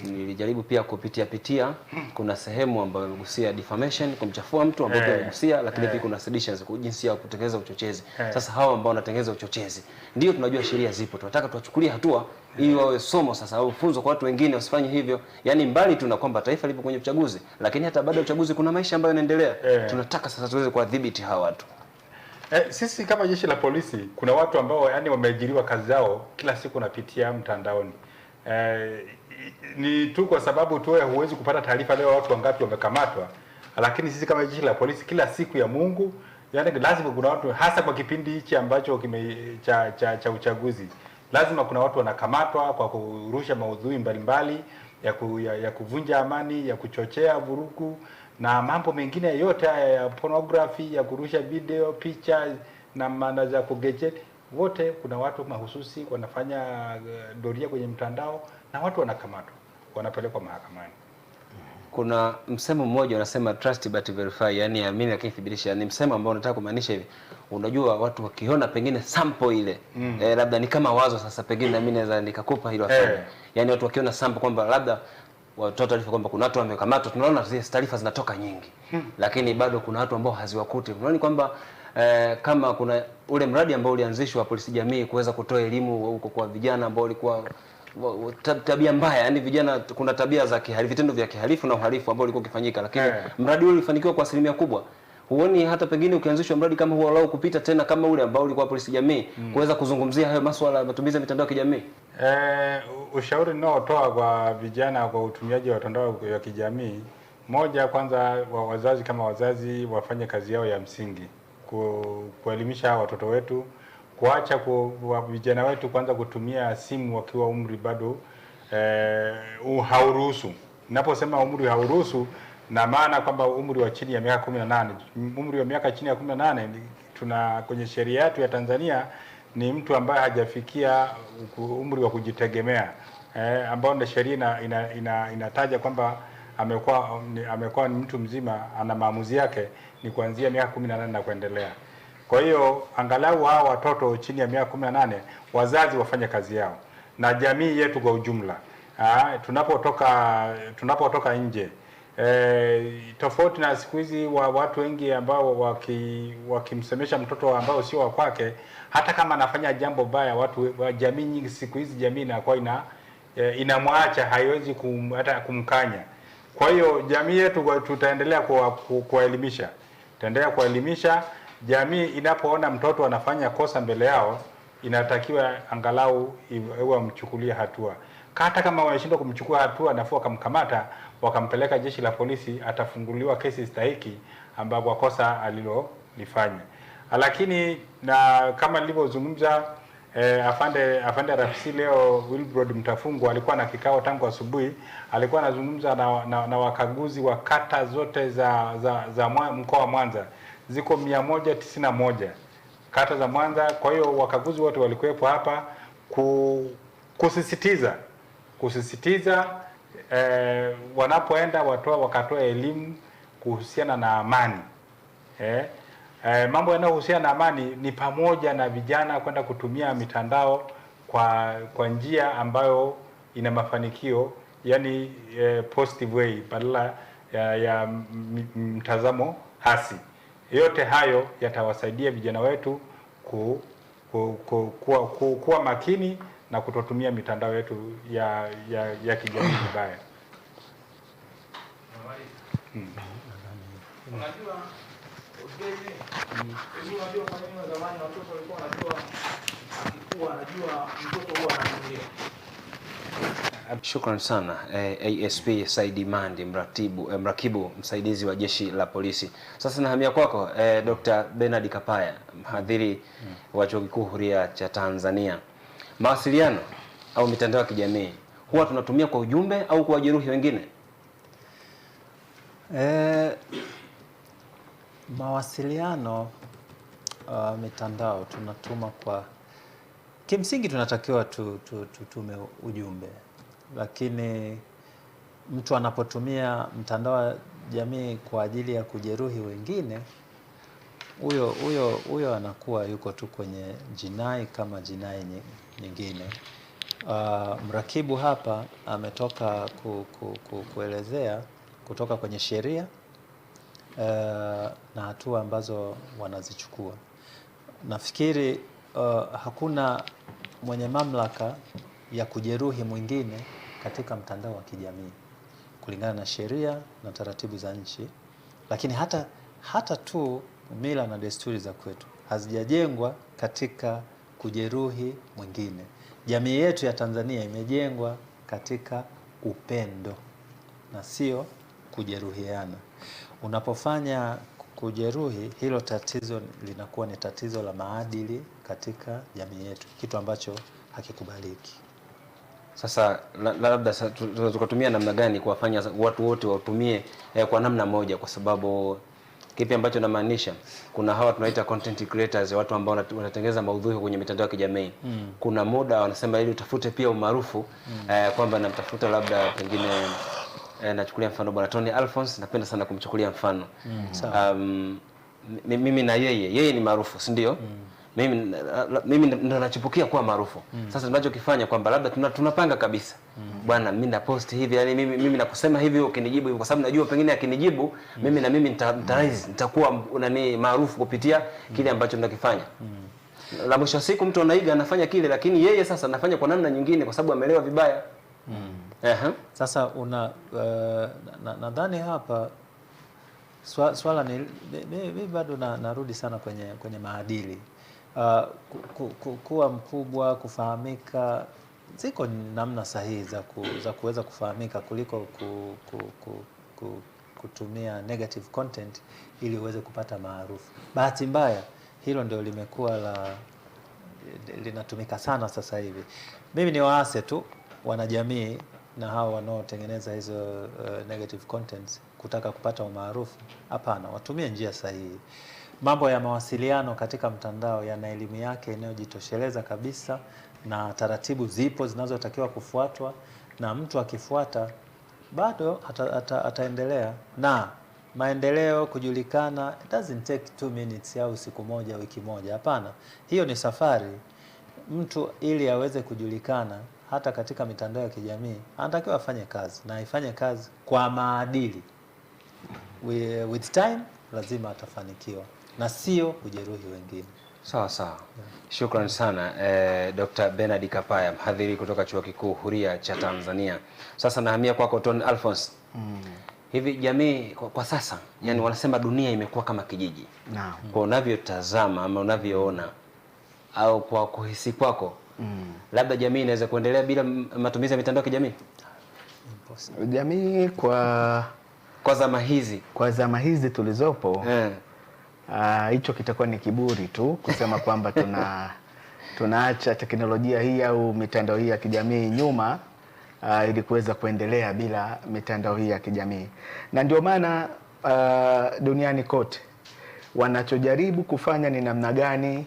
nilijaribu pia kupitia kuna sehemu ambayo imegusia defamation, kumchafua mtu, ambayo imegusia, lakini pia kuna seditions, jinsi ya kutengeneza uchochezi. Sasa hawa ambao wanatengeneza uchochezi, ndio tunajua sheria zipo, tunataka tuwachukulie hatua ili wawe somo sasa au funzo kwa watu wengine wasifanye hivyo. Yaani mbali tu na kwamba taifa lipo kwenye uchaguzi, lakini hata baada ya uchaguzi kuna maisha ambayo yanaendelea. Tunataka sasa tuweze kuwadhibiti hawa watu. Sisi kama Jeshi la Polisi, kuna watu ambao yani wameajiriwa kazi zao kila siku napitia mtandaoni. Ni tu kwa sababu tu huwezi kupata taarifa leo watu wangapi wamekamatwa, lakini sisi kama Jeshi la Polisi kila siku ya Mungu, yani lazima kuna watu, hasa kwa kipindi hichi ambacho cha uchaguzi, lazima kuna watu wanakamatwa kwa kurusha maudhui mbalimbali ya kuvunja amani, ya kuchochea vurugu na mambo mengine yote haya ya pornography, ya kurusha video, picha na maana za kugejet. Wote kuna watu mahususi wanafanya doria kwenye mtandao na watu wanakamatwa, wanapelekwa mahakamani. Kuna msemo mmoja unasema trust but verify, yani amini lakini thibitisha. Ni msemo ambao unataka kumaanisha hivi. Unajua watu wakiona pengine sample ile labda ni kama wazo sasa, pengine na mimi naweza nikakupa hilo afanye. Yani watu wakiona sample kwamba labda watoto taarifa kwamba kuna watu wamekamatwa, tunaona zile taarifa zinatoka nyingi. Lakini bado kuna watu ambao haziwakuti. Unaona kwamba kama kuna ule mradi ambao ulianzishwa polisi jamii kuweza kutoa elimu huko kwa vijana ambao walikuwa tabia mbaya, yani vijana kuna tabia za kihalifu, vitendo vya kihalifu na uhalifu ambao ulikuwa ukifanyika, lakini mradi ule ulifanikiwa kwa asilimia kubwa. Huoni hata pengine ukianzishwa mradi kama huo lao kupita tena kama ule ambao ulikuwa polisi jamii kuweza kuzungumzia hayo masuala ya matumizi ya mitandao ya kijamii? Ushauri ninaotoa kwa vijana kwa utumiaji wa mitandao ya kijamii, moja, kwanza wazazi kama wazazi wafanye kazi yao ya msingi kuelimisha watoto wetu, kuacha vijana wetu kwanza kutumia simu wakiwa umri bado hauruhusu. Ninaposema umri hauruhusu, na maana kwamba umri wa chini ya miaka 18. Umri wa miaka chini ya 18 kwenye sheria yetu ya Tanzania ni mtu ambaye hajafikia umri wa kujitegemea, ambao ndio sheria inataja kwamba amekuwa ni mtu mzima, ana maamuzi yake ni kuanzia miaka 18 na kuendelea. Kwa hiyo angalau hao watoto chini ya miaka 18 wazazi wafanye kazi yao, na jamii yetu kwa ujumla. Tunapotoka nje, tofauti na siku hizi watu wengi ambao wakimsemesha mtoto ambao sio wa kwake, hata kama anafanya jambo baya, jamii nyingi siku hizi jamii inakuwa inamwacha, haiwezi hata kumkanya. Kwa hiyo jamii yetu tutaendelea kuwaelimisha. Tutaendelea kuwaelimisha. Jamii inapoona mtoto anafanya kosa mbele yao, inatakiwa angalau wamchukulie hatua. Hata kama wanashindwa kumchukua hatua, nafuu wakamkamata, wakampeleka jeshi la polisi, atafunguliwa kesi stahiki ambapo kosa alilolifanya. Lakini na kama nilivyozungumza, afande RPC leo Wilbrod Mtafungu alikuwa na kikao tangu asubuhi, alikuwa anazungumza na wakaguzi wa kata zote za mkoa wa Mwanza. Ziko 191 kata za Mwanza. Kwa hiyo wakaguzi wote walikuwepo hapa kusisitiza wanapoenda wakatoa elimu kuhusiana na amani. Mambo yanayohusiana na amani ni pamoja na vijana kwenda kutumia mitandao kwa njia ambayo ina mafanikio, yani positive way, badala ya mtazamo hasi. Yote hayo yatawasaidia vijana wetu kuwa makini na kutotumia mitandao yetu ya kijamii vibaya. Unajua unajua kwa nini zamani watoto walikuwa wanajua akikuwa anajua mtoto huwa ananunuliwa. Shukrani sana ASP Saidi Mandi, mrakibu msaidizi wa Jeshi la Polisi. Sasa nahamia kwako Dr. Bernard Kapaya, mhadhiri wa Chuo Kikuu Huria cha Tanzania. Mawasiliano au mitandao ya kijamii huwa tunatumia kwa ujumbe au kwa wajeruhi wengine? Mawasiliano, mitandao tunatuma kwa, kimsingi tunatakiwa tutume ujumbe, lakini mtu anapotumia mtandao wa jamii kwa ajili ya kujeruhi wengine, huyo anakuwa yuko tu kwenye jinai kama jinai nyingine. Mrakibu hapa ametoka kuelezea kutoka kwenye sheria na hatua ambazo wanazichukua. Nafikiri hakuna mwenye mamlaka ya kujeruhi mwingine katika mtandao wa kijamii kulingana na sheria na taratibu za nchi, lakini hata tu mila na desturi za kwetu hazijajengwa katika kujeruhi mwingine. Jamii yetu ya Tanzania imejengwa katika upendo na sio kujeruhiana. Unapofanya kujeruhi, hilo tatizo linakuwa ni tatizo la maadili katika jamii yetu, kitu ambacho hakikubaliki. Sasa labda tukatumia namna gani kuwafanya watu wote watumie kwa namna moja? Kwa sababu kipi ambacho namaanisha, kuna hawa tunaita content creators, watu ambao wanatengeneza maudhui kwenye mitandao ya kijamii. Kuna muda wanasema ili utafute pia umaarufu, kwamba namtafuta labda pengine nachukulia mfano Bwana Tony Alphonse, napenda sana kumchukulia mfano. Mimi na yeye ni maarufu, si ndio? Mimi ndo nachipukia kuwa maarufu. Sasa tunachokifanya kwamba labda tunapanga kabisa, bwana mimi na post hivi, yani mimi nakusema hivi, ukinijibu hivi, kwa sababu najua pengine akinijibu mimi na mimi nitakuwa nani maarufu kupitia kile ambacho tunakifanya. La mwisho wa siku mtu anaiga anafanya kile, lakini yeye sasa anafanya kwa namna nyingine kwa sababu ameelewa vibaya. Sasa nadhani hapa swala ni mimi bado narudi sana kwenye maadili. Kuwa mkubwa, kufahamika, ziko namna sahihi za kuweza kufahamika kuliko kutumia negative content ili uweze kupata maarufu. Bahati mbaya hilo ndio limekuwa linatumika sana sasa hivi. Mimi ni waase tu wanajamii na hao wanaotengeneza hizo negative contents kutaka kupata umaarufu. Hapana, watumie njia sahihi. mambo ya mawasiliano katika mtandao yana elimu yake inayojitosheleza kabisa, na taratibu zipo zinazotakiwa kufuatwa, na mtu akifuata bado ataendelea. Na maendeleo kujulikana, it doesn't take 2 minutes au siku moja, wiki moja. Hapana, hiyo ni safari. Mtu ili aweze kujulikana hata katika mitandao ya kijamii anatakiwa afanye kazi, na ifanye kazi kwa maadili. With time lazima atafanikiwa na sio kujeruhi wengine. Sawa sawa. Shukrani sana Dr. Bernard Kapaya, mhadhiri kutoka Chuo Kikuu Huria cha Tanzania. Sasa nahamia kwako Tony Alphonse. Hivi jamii kwa sasa, yani wanasema dunia imekuwa kama kijiji. Naam. Kwa unavyotazama ama unavyoona au kwa kuhisi kwako, labda jamii inaweza kuendelea bila matumizi ya mitandao ya kijamii? Jamii kwa zama hizi tulizopo, hicho kitakuwa ni kiburi tu kusema kwamba tunaacha teknolojia hii au mitandao hii ya kijamii nyuma ili kuweza kuendelea bila mitandao hii ya kijamii. Na ndio maana duniani kote wanachojaribu kufanya ni namna gani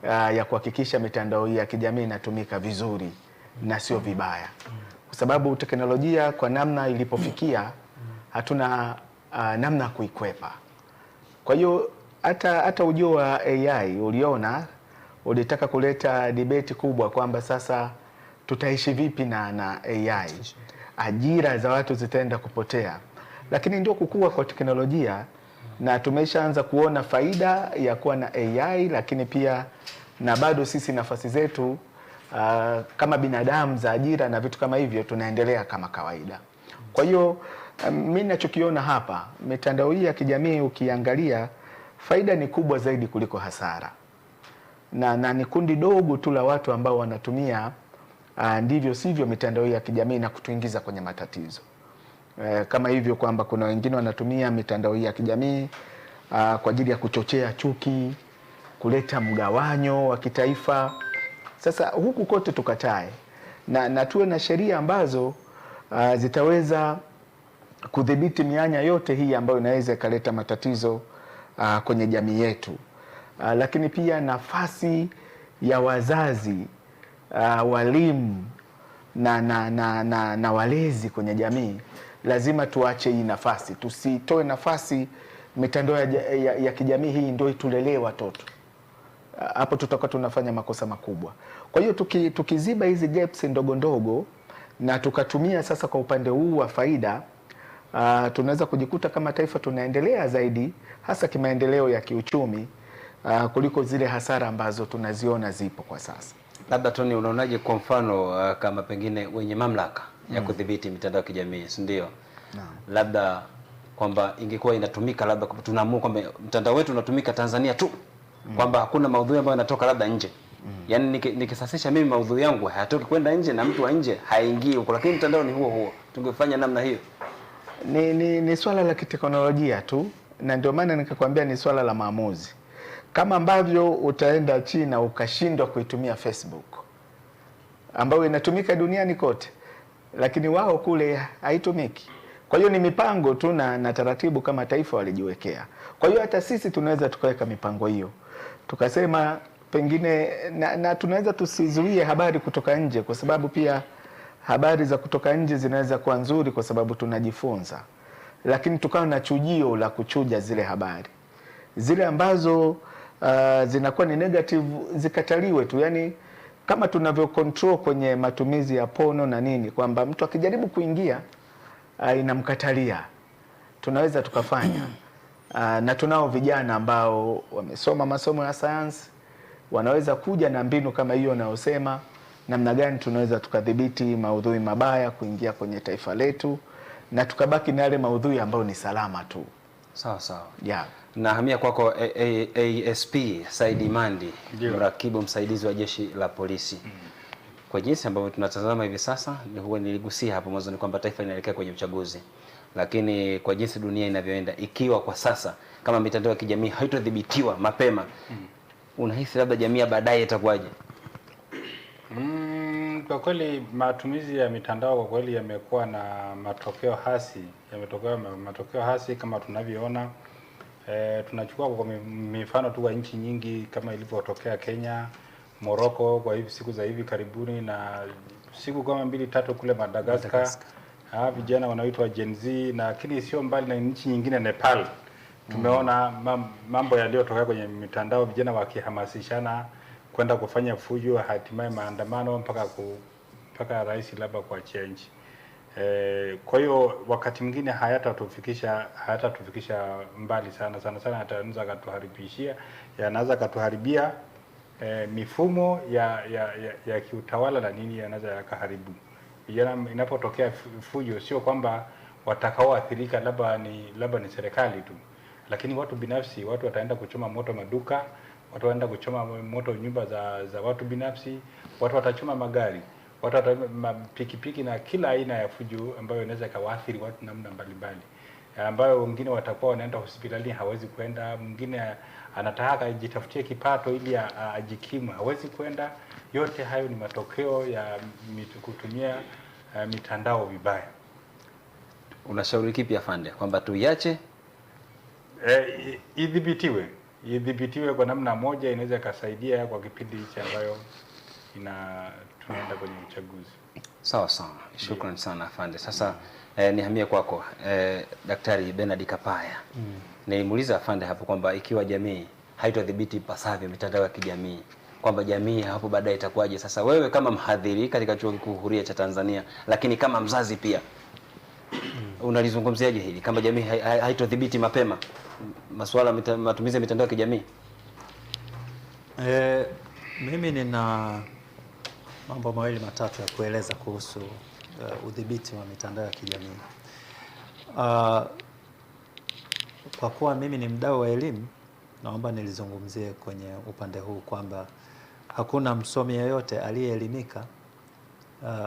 ya kuhakikisha mitandao hii ya kijamii inatumika vizuri na sio vibaya, kwa sababu teknolojia kwa namna ilipofikia hatuna namna kuikwepa. Kwa hiyo hata ujio wa AI ulitaka kuleta debate kubwa kwamba sasa tutaishi vipi na AI, ajira za watu zitaenda kupotea. Lakini ndio kukua kwa teknolojia, na tumeshaanza kuona faida ya kuwa na AI, lakini pia na bado sisi nafasi zetu kama binadamu za ajira na vitu kama hivyo tunaendelea kama kawaida. Kwa hiyo mimi ninachokiona hapa, mitandao hii ya kijamii ukiangalia faida ni kubwa zaidi kuliko hasara, na ni kundi dogo tu la watu ambao wanatumia ndivyo sivyo mitandao hii ya kijamii na kutuingiza kwenye matatizo. Kama hivyo kwamba kuna wengine wanatumia mitandao hii ya kijamii kwa ajili ya kuchochea chuki, kuleta mgawanyo wa kitaifa. Sasa huku kote tukatae na tuwe na sheria ambazo zitaweza kudhibiti mianya yote hii ambayo inaweza ikaleta matatizo kwenye jamii yetu. Lakini pia nafasi ya wazazi, walimu na walezi kwenye jamii, lazima tuache hii nafasi. Tusitoe nafasi mitandao ya kijamii hii ndio itulelee watoto. Hapo tutakuwa tunafanya makosa makubwa. Kwa hiyo tukiziba hizi gaps ndogo ndogo na tukatumia sasa kwa upande huu wa faida, tunaweza kujikuta kama taifa tunaendelea zaidi, hasa kimaendeleo ya kiuchumi, kuliko zile hasara ambazo tunaziona zipo kwa sasa. Labda Tony, unaonaje kwa mfano kama pengine wenye mamlaka ya kudhibiti mitandao ya kijamii, si ndio? Labda kwamba ingekuwa inatumika, labda tunaamua kwamba mtandao wetu unatumika Tanzania tu, kwamba hakuna maudhui ambayo yanatoka labda nje. Yaani nikisasisha mimi maudhui yangu hayatoki kwenda nje na mtu wa nje haingii huko, lakini mtandao ni huo. Tungefanya namna hiyo. Ni swala la kiteknolojia tu, na ndio maana nikakwambia ni swala la maamuzi. Kama ambavyo utaenda China ukashindwa kuitumia Facebook ambayo inatumika duniani kote, lakini wao kule haitumiki. Kwa hiyo ni mipango tu na taratibu kama taifa walijiwekea. Kwa hiyo hata sisi tunaweza tukaweka mipango hiyo, tukasema pengine na tunaweza tusizuie habari kutoka nje, kwa sababu pia habari za kutoka nje zinaweza kuwa nzuri kwa sababu tunajifunza, lakini tukawa na chujio la kuchuja zile habari. Zile ambazo zinakuwa ni negative zikataliwe tu. Yani kama tunavyo control kwenye matumizi ya pono na nini, kwamba mtu akijaribu kuingia inamkatalia, tunaweza tukafanya. Na tunao vijana ambao wamesoma masomo ya sayansi, wanaweza kuja na mbinu kama hiyo naosema namna gani tunaweza tukadhibiti maudhui mabaya kuingia kwenye taifa letu, na tukabaki na yale maudhui ambayo ni salama tu. Sawa sawa. Yeah. Na hamia kwako ASP Saidi Mandi, mrakibu msaidizi wa jeshi la polisi. Kwa jinsi ambavyo tunatazama hivi sasa, huwa niligusia hapo mwanzo ni kwamba taifa linaelekea kwenye uchaguzi. Lakini kwa jinsi dunia inavyoenda, ikiwa kwa sasa kama mitandao ya kijamii haitodhibitiwa mapema, unahisi labda jamii baadaye itakuwaje? Kwa kweli matumizi ya mitandao kwa kweli yamekuwa na matokeo hasi, matokeo hasi kama tunavyoona. Tunachukua kwa mifano tu wa nchi nyingi kama ilivyotokea Kenya, Morocco kwa hivi siku za hivi karibuni, na siku kama 2-3 kule Madagascar. Vijana wanaoitwa Gen Z, na lakini sio mbali na nchi nyingine Nepal. Tumeona mambo yaliyotokea kwenye mitandao, vijana wakihamasishana kwenda kufanya fujo, hatimaye maandamano mpaka rais labda kuachia nchi. Kwa hiyo wakati mwingine hayatatufikisha mbali sana anaweza katuharibishia, yanaweza katuharibia mifumo ya kiutawala na nini, yanaweza yakaharibu vijana. Inapotokea fujo, sio kwamba watakaoathirika labda ni serikali tu, lakini watu binafsi. Watu wataenda kuchoma moto maduka, watu wataenda kuchoma moto nyumba za watu binafsi, watu watachoma magari, watu watachoma pikipiki na kila aina ya fujo ambayo inaweza kawaathiri watu namna mbalimbali, ambayo wengine watakuwa wanaenda hospitalini hawezi kwenda, mwingine anataka ajitafutie kipato ili ajikimu, hawezi kwenda. Yote hayo ni matokeo ya kutumia mitandao vibaya. Unashauri kipi afande, kwamba tuiache? Idhibitiwe kwa namna moja, inaweza kusaidia kwa kipindi hichi ambayo tunaenda kwenye uchaguzi. Sawa. Shukrani sana afande. Sasa nihamie kwako Daktari Bernard Kapaya. Nimuuliza afande hapo kwamba ikiwa jamii haitodhibiti pasavyo mitandao ya kijamii, kwamba jamii hapo baadaye itakuwaje? Sasa wewe kama mhadhiri katika Chuo Kikuu Huria cha Tanzania, lakini kama mzazi pia, unalizungumziaje hili kama jamii haitodhibiti mapema masuala matumizi ya mitandao ya kijamii? Mimi nina mambo mawili matatu ya kueleza kuhusu udhibiti wa mitandao ya kijamii. Kwa kuwa mimi ni mdau wa elimu, naomba nilizungumzie kwenye upande huu kwamba hakuna msomi yeyote aliyeelimika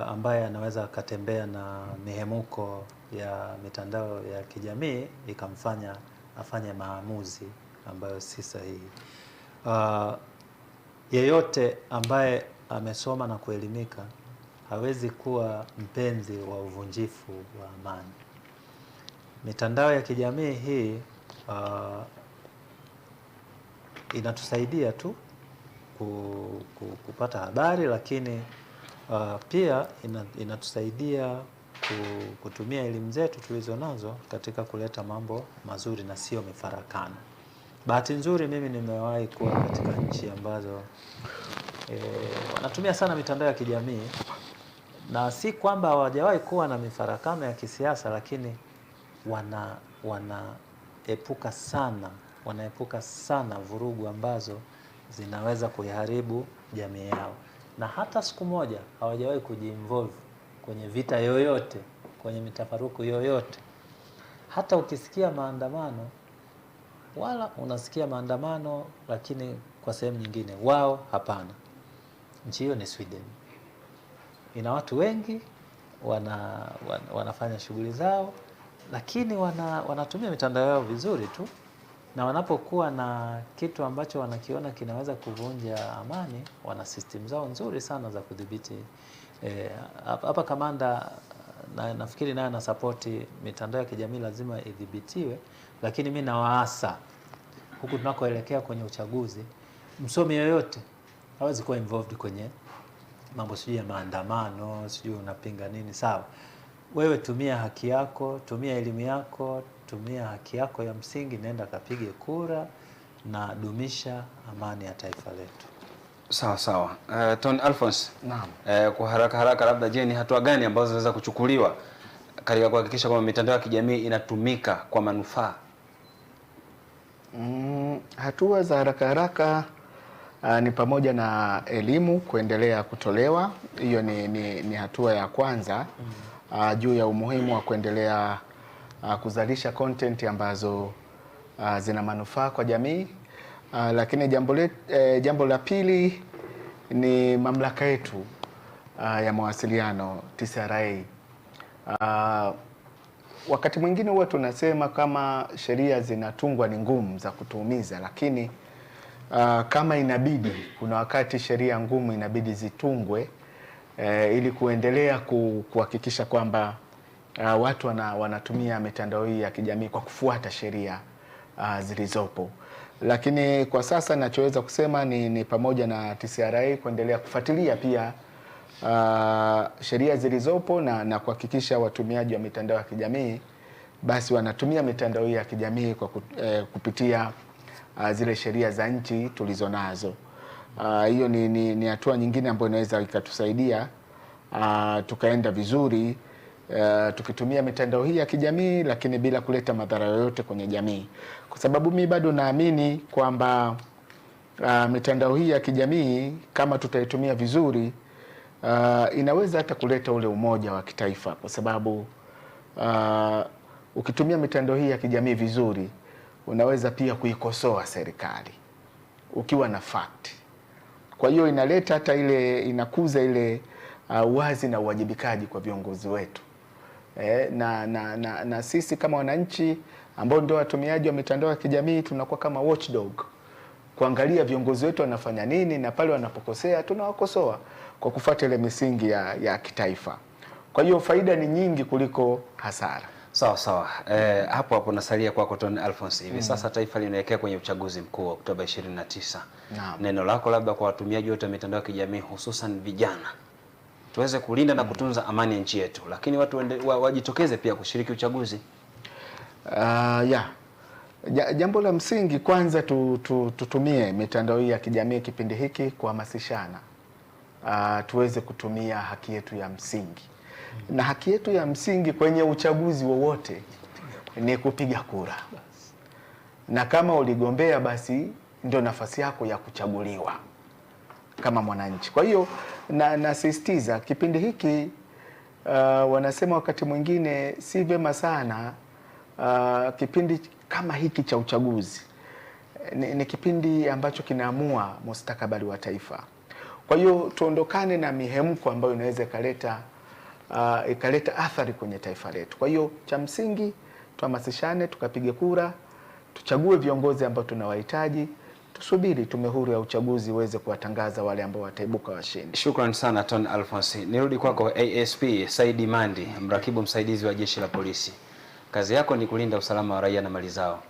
ambaye anaweza akatembea na mihemuko ya mitandao ya kijamii ikamfanya afanye maamuzi ambayo si sahihi. Yeyote ambaye amesoma na kuelimika hawezi kuwa mpenzi wa uvunjifu wa amani. Mitandao ya kijamii hii inatusaidia tu kupata habari, lakini pia inatusaidia kutumia elimu zetu tulizo nazo katika kuleta mambo mazuri na sio mifarakano. Bahati nzuri mimi nimewahi kuwa katika nchi ambazo wanatumia sana mitandao ya kijamii, na si kwamba hawajawahi kuwa na mifarakano ya kisiasa, lakini wanaepuka sana vurugu ambazo zinaweza kuiharibu jamii yao, na hata siku moja hawajawahi kujiinvolve kwenye vita yoyote, kwenye mitafaruku yoyote. Hata ukisikia maandamano, wala unasikia maandamano, lakini kwa sehemu nyingine wao hapana. Nchi hiyo ni Sweden, ina watu wengi, wanafanya shughuli zao, lakini wanatumia mitandao yao vizuri tu, na wanapokuwa na kitu ambacho wanakiona kinaweza kuvunja amani, wana system zao nzuri sana za kudhibiti. Hapa kamanda nafikiri naye na support mitandao ya kijamii lazima idhibitiwe, lakini mimi nawaasa huku tunakoelekea kwenye uchaguzi, msomi yoyote hawezi kuwa involved kwenye mambo sijui ya maandamano, sijui unapinga nini. Sawa, wewe tumia haki yako, tumia elimu yako, tumia haki yako ya msingi, nenda kapige kura na dumisha amani ya taifa letu. Sawa. Tony Alphonse, naam. Kwa haraka labda, je, ni hatua gani ambazo zinaweza kuchukuliwa katika kuhakikisha kwamba mitandao ya kijamii inatumika kwa manufaa? Hatua za haraka ni pamoja na elimu kuendelea kutolewa. Hiyo ni hatua ya kwanza juu ya umuhimu wa kuendelea kuzalisha content ambazo zina manufaa kwa jamii. Lakini jambo la pili ni mamlaka yetu ya mawasiliano TCRA. Wakati mwingine huwa tunasema kama sheria zinatungwa ni ngumu za kutuumiza, lakini kama inabidi, kuna wakati sheria ngumu inabidi zitungwe ili kuendelea kuhakikisha kwamba watu wanatumia mitandao hii ya kijamii kwa kufuata sheria zilizopo. Lakini kwa sasa nachoweza kusema ni pamoja na TCRA kuendelea kufuatilia pia sheria zilizopo na kuhakikisha watumiaji wa mitandao ya kijamii basi wanatumia mitandao ya kijamii kwa kupitia zile sheria za nchi tulizonazo. Hiyo ni hatua nyingine ambayo inaweza ikatusaidia tukaenda vizuri tukitumia mitandao hii ya kijamii, lakini bila kuleta madhara yoyote kwenye jamii, kwa sababu mimi bado naamini kwamba mitandao hii ya kijamii kama tutaitumia vizuri inaweza hata kuleta ule umoja wa kitaifa, kwa sababu ukitumia mitandao hii ya kijamii vizuri unaweza pia kuikosoa serikali ukiwa na fact. Kwa hiyo inaleta hata inakuza ile uwazi na uwajibikaji kwa viongozi wetu. Na sisi kama wananchi ambao ndio watumiaji wa mitandao ya kijamii tunakuwa kama watchdog, kuangalia viongozi wetu wanafanya nini, na pale wanapokosea tunawakosoa kwa kufuata ile misingi ya kitaifa. Kwa hiyo faida ni nyingi kuliko hasara. Sawa. Hapo nasalia kwako Ton Alphonse. Hivi sasa taifa linaelekea kwenye uchaguzi mkuu wa Oktoba 29. Neno lako labda kwa watumiaji wote wa mitandao ya kijamii hususan vijana, tuweze kulinda na kutunza amani ya nchi yetu, lakini watu wajitokeze pia kushiriki uchaguzi. Jambo la msingi kwanza tutumie mitandao hii ya kijamii kipindi hiki kuhamasishana, tuweze kutumia haki yetu ya msingi. Na haki yetu ya msingi kwenye uchaguzi wowote ni kupiga kura, na kama uligombea basi ndio nafasi yako ya kuchaguliwa kama mwananchi. Kwa hiyo nasisitiza kipindi hiki, wanasema wakati mwingine si vyema sana kipindi kama hiki cha uchaguzi ni kipindi ambacho kinaamua mustakabali wa taifa. Kwa hiyo tuondokane na mihemko ambayo inaweza ikaleta athari kwenye taifa letu. Kwa hiyo cha msingi tuhamasishane, tukapige kura, tuchague viongozi ambao tunawahitaji, tusubiri tume huru ya uchaguzi iweze kuwatangaza wale ambao wataibuka washindi. Shukrani sana Ton Alphonse. Nirudi kwako ASP Saidi Mandi, mrakibu msaidizi wa Jeshi la Polisi. Kazi yako ni kulinda usalama wa raia na mali zao.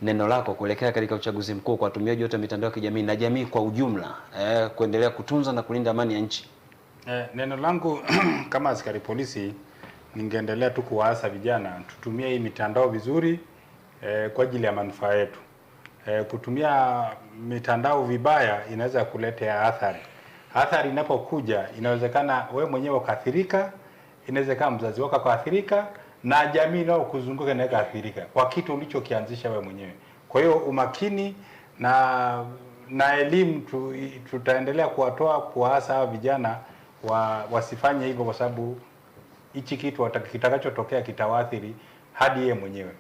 Neno lako kuelekea katika uchaguzi mkuu kwa watumiaji wote wa mitandao ya kijamii na jamii kwa ujumla, kuendelea kutunza na kulinda amani ya nchi. Neno langu kama askari polisi, ningeendelea tu kuwaasa vijana tutumie hii mitandao vizuri kwa ajili ya manufaa yetu. Kutumia mitandao vibaya inaweza kuletea athari. Athari inapokuja inawezekana wewe mwenyewe ukaathirika, inawezekana mzazi wako akaathirika, na jamii nao kuzunguka na ikaathirika kwa kitu ulichokianzisha wewe mwenyewe. Kwa hiyo umakini na elimu tutaendelea kuwaasa hawa vijana wasifanye hivyo, kwa sababu hichi kitu kitakachotokea kitawaathiri hadi yeye mwenyewe.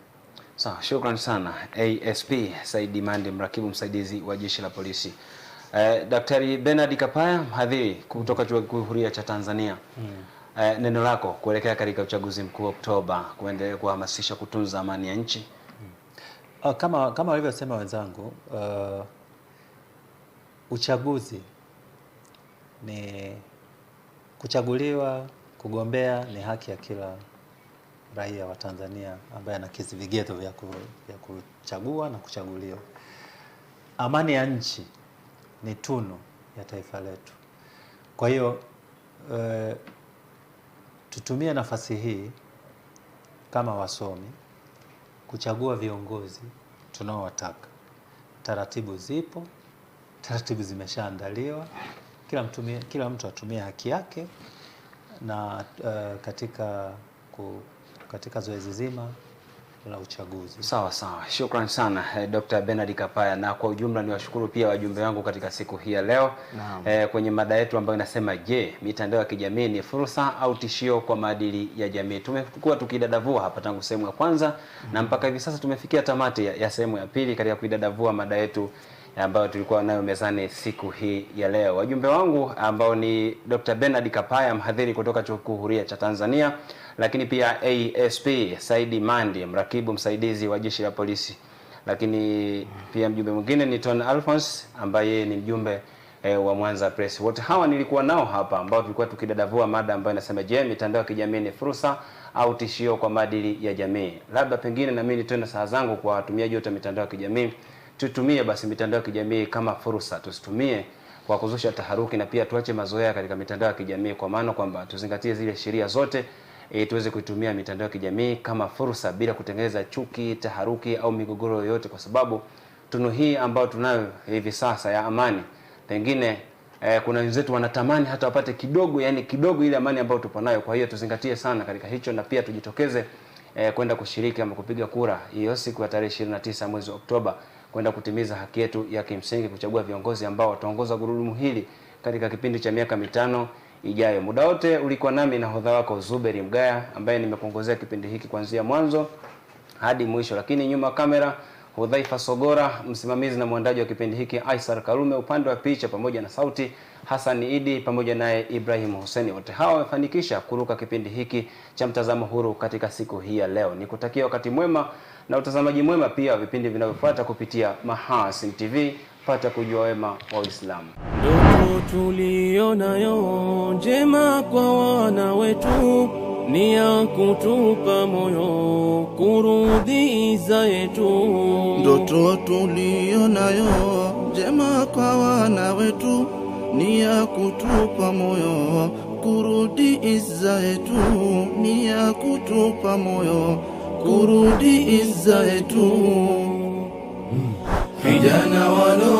Sawa, shukrani sana ASP Saidi Mandi, mrakibu msaidizi wa Jeshi la Polisi. Daktari Bernard Kapaya, mhadhiri kutoka Chuo Kikuu Huria cha Tanzania. Neno lako kuelekea katika uchaguzi mkuu Oktoba, kuendelea kuhamasisha kutunza amani ya nchi. Kama walivyosema wenzangu, uchaguzi ni kuchaguliwa, kugombea ni haki ya kila raia wa Tanzania ambaye anakidhi vigezo vya kuchagua na kuchaguliwa. Amani ya nchi ni tunu ya taifa letu. Kwa hiyo tutumie nafasi hii kama wasomi kuchagua viongozi tunaowataka. Taratibu zipo, taratibu zimeshaandaliwa. Kila mtu atumie haki yake na katika zoezi zima la uchaguzi. Sawa. Shukrani sana Dr. Bernard Kapaya, na kwa ujumla ni washukuru pia wajumbe wangu katika siku hii ya leo. Kwenye mada yetu ambayo inasema, je, mitandao ya kijamii ni fursa au tishio kwa maadili ya jamii? Tumekuwa tukidadavua hapa tangu sehemu ya kwanza na mpaka hivi sasa tumefikia tamati ya sehemu ya pili katika kuidadavua mada yetu ambayo tulikuwa nayo mezani siku hii ya leo. Wajumbe wangu ambao ni Dr. Bernard Kapaya, mhadhiri kutoka Chuo Kikuu Huria cha Tanzania, lakini pia ASP Saidi Mandi, mrakibu msaidizi wa Jeshi la Polisi, lakini pia mjumbe mwingine ni Ton Alphonse ambaye ni mjumbe wa Mwanza Press. Wote hawa nilikuwa nao hapa ambao tulikuwa tukidadavua mada ambayo inasema, je, mitandao ya kijamii ni fursa au tishio kwa maadili ya jamii. Labda pengine na mimi nitoe nasaha zangu kwa watumiaji wote wa mitandao ya kijamii, tutumie basi mitandao ya kijamii kama fursa, tusitumie kwa kuzusha taharuki, na pia tuache mazoea katika mitandao ya kijamii, kwa maana kwamba tuzingatie zile sheria zote tuweze kuitumia mitandao ya kijamii kama fursa bila kutengeneza chuki, taharuki au migogoro yoyote, kwa sababu tunu hii ambayo tunayo hivi sasa ya amani, pengine kuna wenzetu wanatamani hata wapate kidogo, yani kidogo ile amani ambayo tupo nayo. Kwa hiyo tuzingatie sana katika hicho, na pia tujitokeze kwenda kushiriki ama kupiga kura hiyo siku ya tarehe 29 mwezi Oktoba, kwenda kutimiza haki yetu ya kimsingi kuchagua viongozi ambao wataongoza gurudumu hili katika kipindi cha miaka 5 ijayo. Muda wote ulikuwa nami na hodha wako Zuberi Mgaya, ambaye nimekuongozea kipindi hiki kuanzia mwanzo hadi mwisho, lakini nyuma kamera Hudhaifa Sogora, msimamizi na mwandaji wa kipindi hiki Aisar Karume, upande wa picha pamoja na sauti Hassan Idi pamoja naye Ibrahim Hussein. Wote hawa wamefanikisha kuruka kipindi hiki cha Mtazamo Huru katika siku hii ya leo. Nikutakia wakati mwema na utazamaji mwema pia vipindi vinavyofuata kupitia Mahasin TV. Pata kujua wema wa Uislamu. Ndoto tulionayo njema kwa wana wetu ni ya kutupa moyo kurudhi iza yetu. Ndoto tulionayo njema kwa wana wetu ni ya kutupa moyo kurudi izza yetu, ni ya kutupa moyo kurudi izza yetu. Vijana walo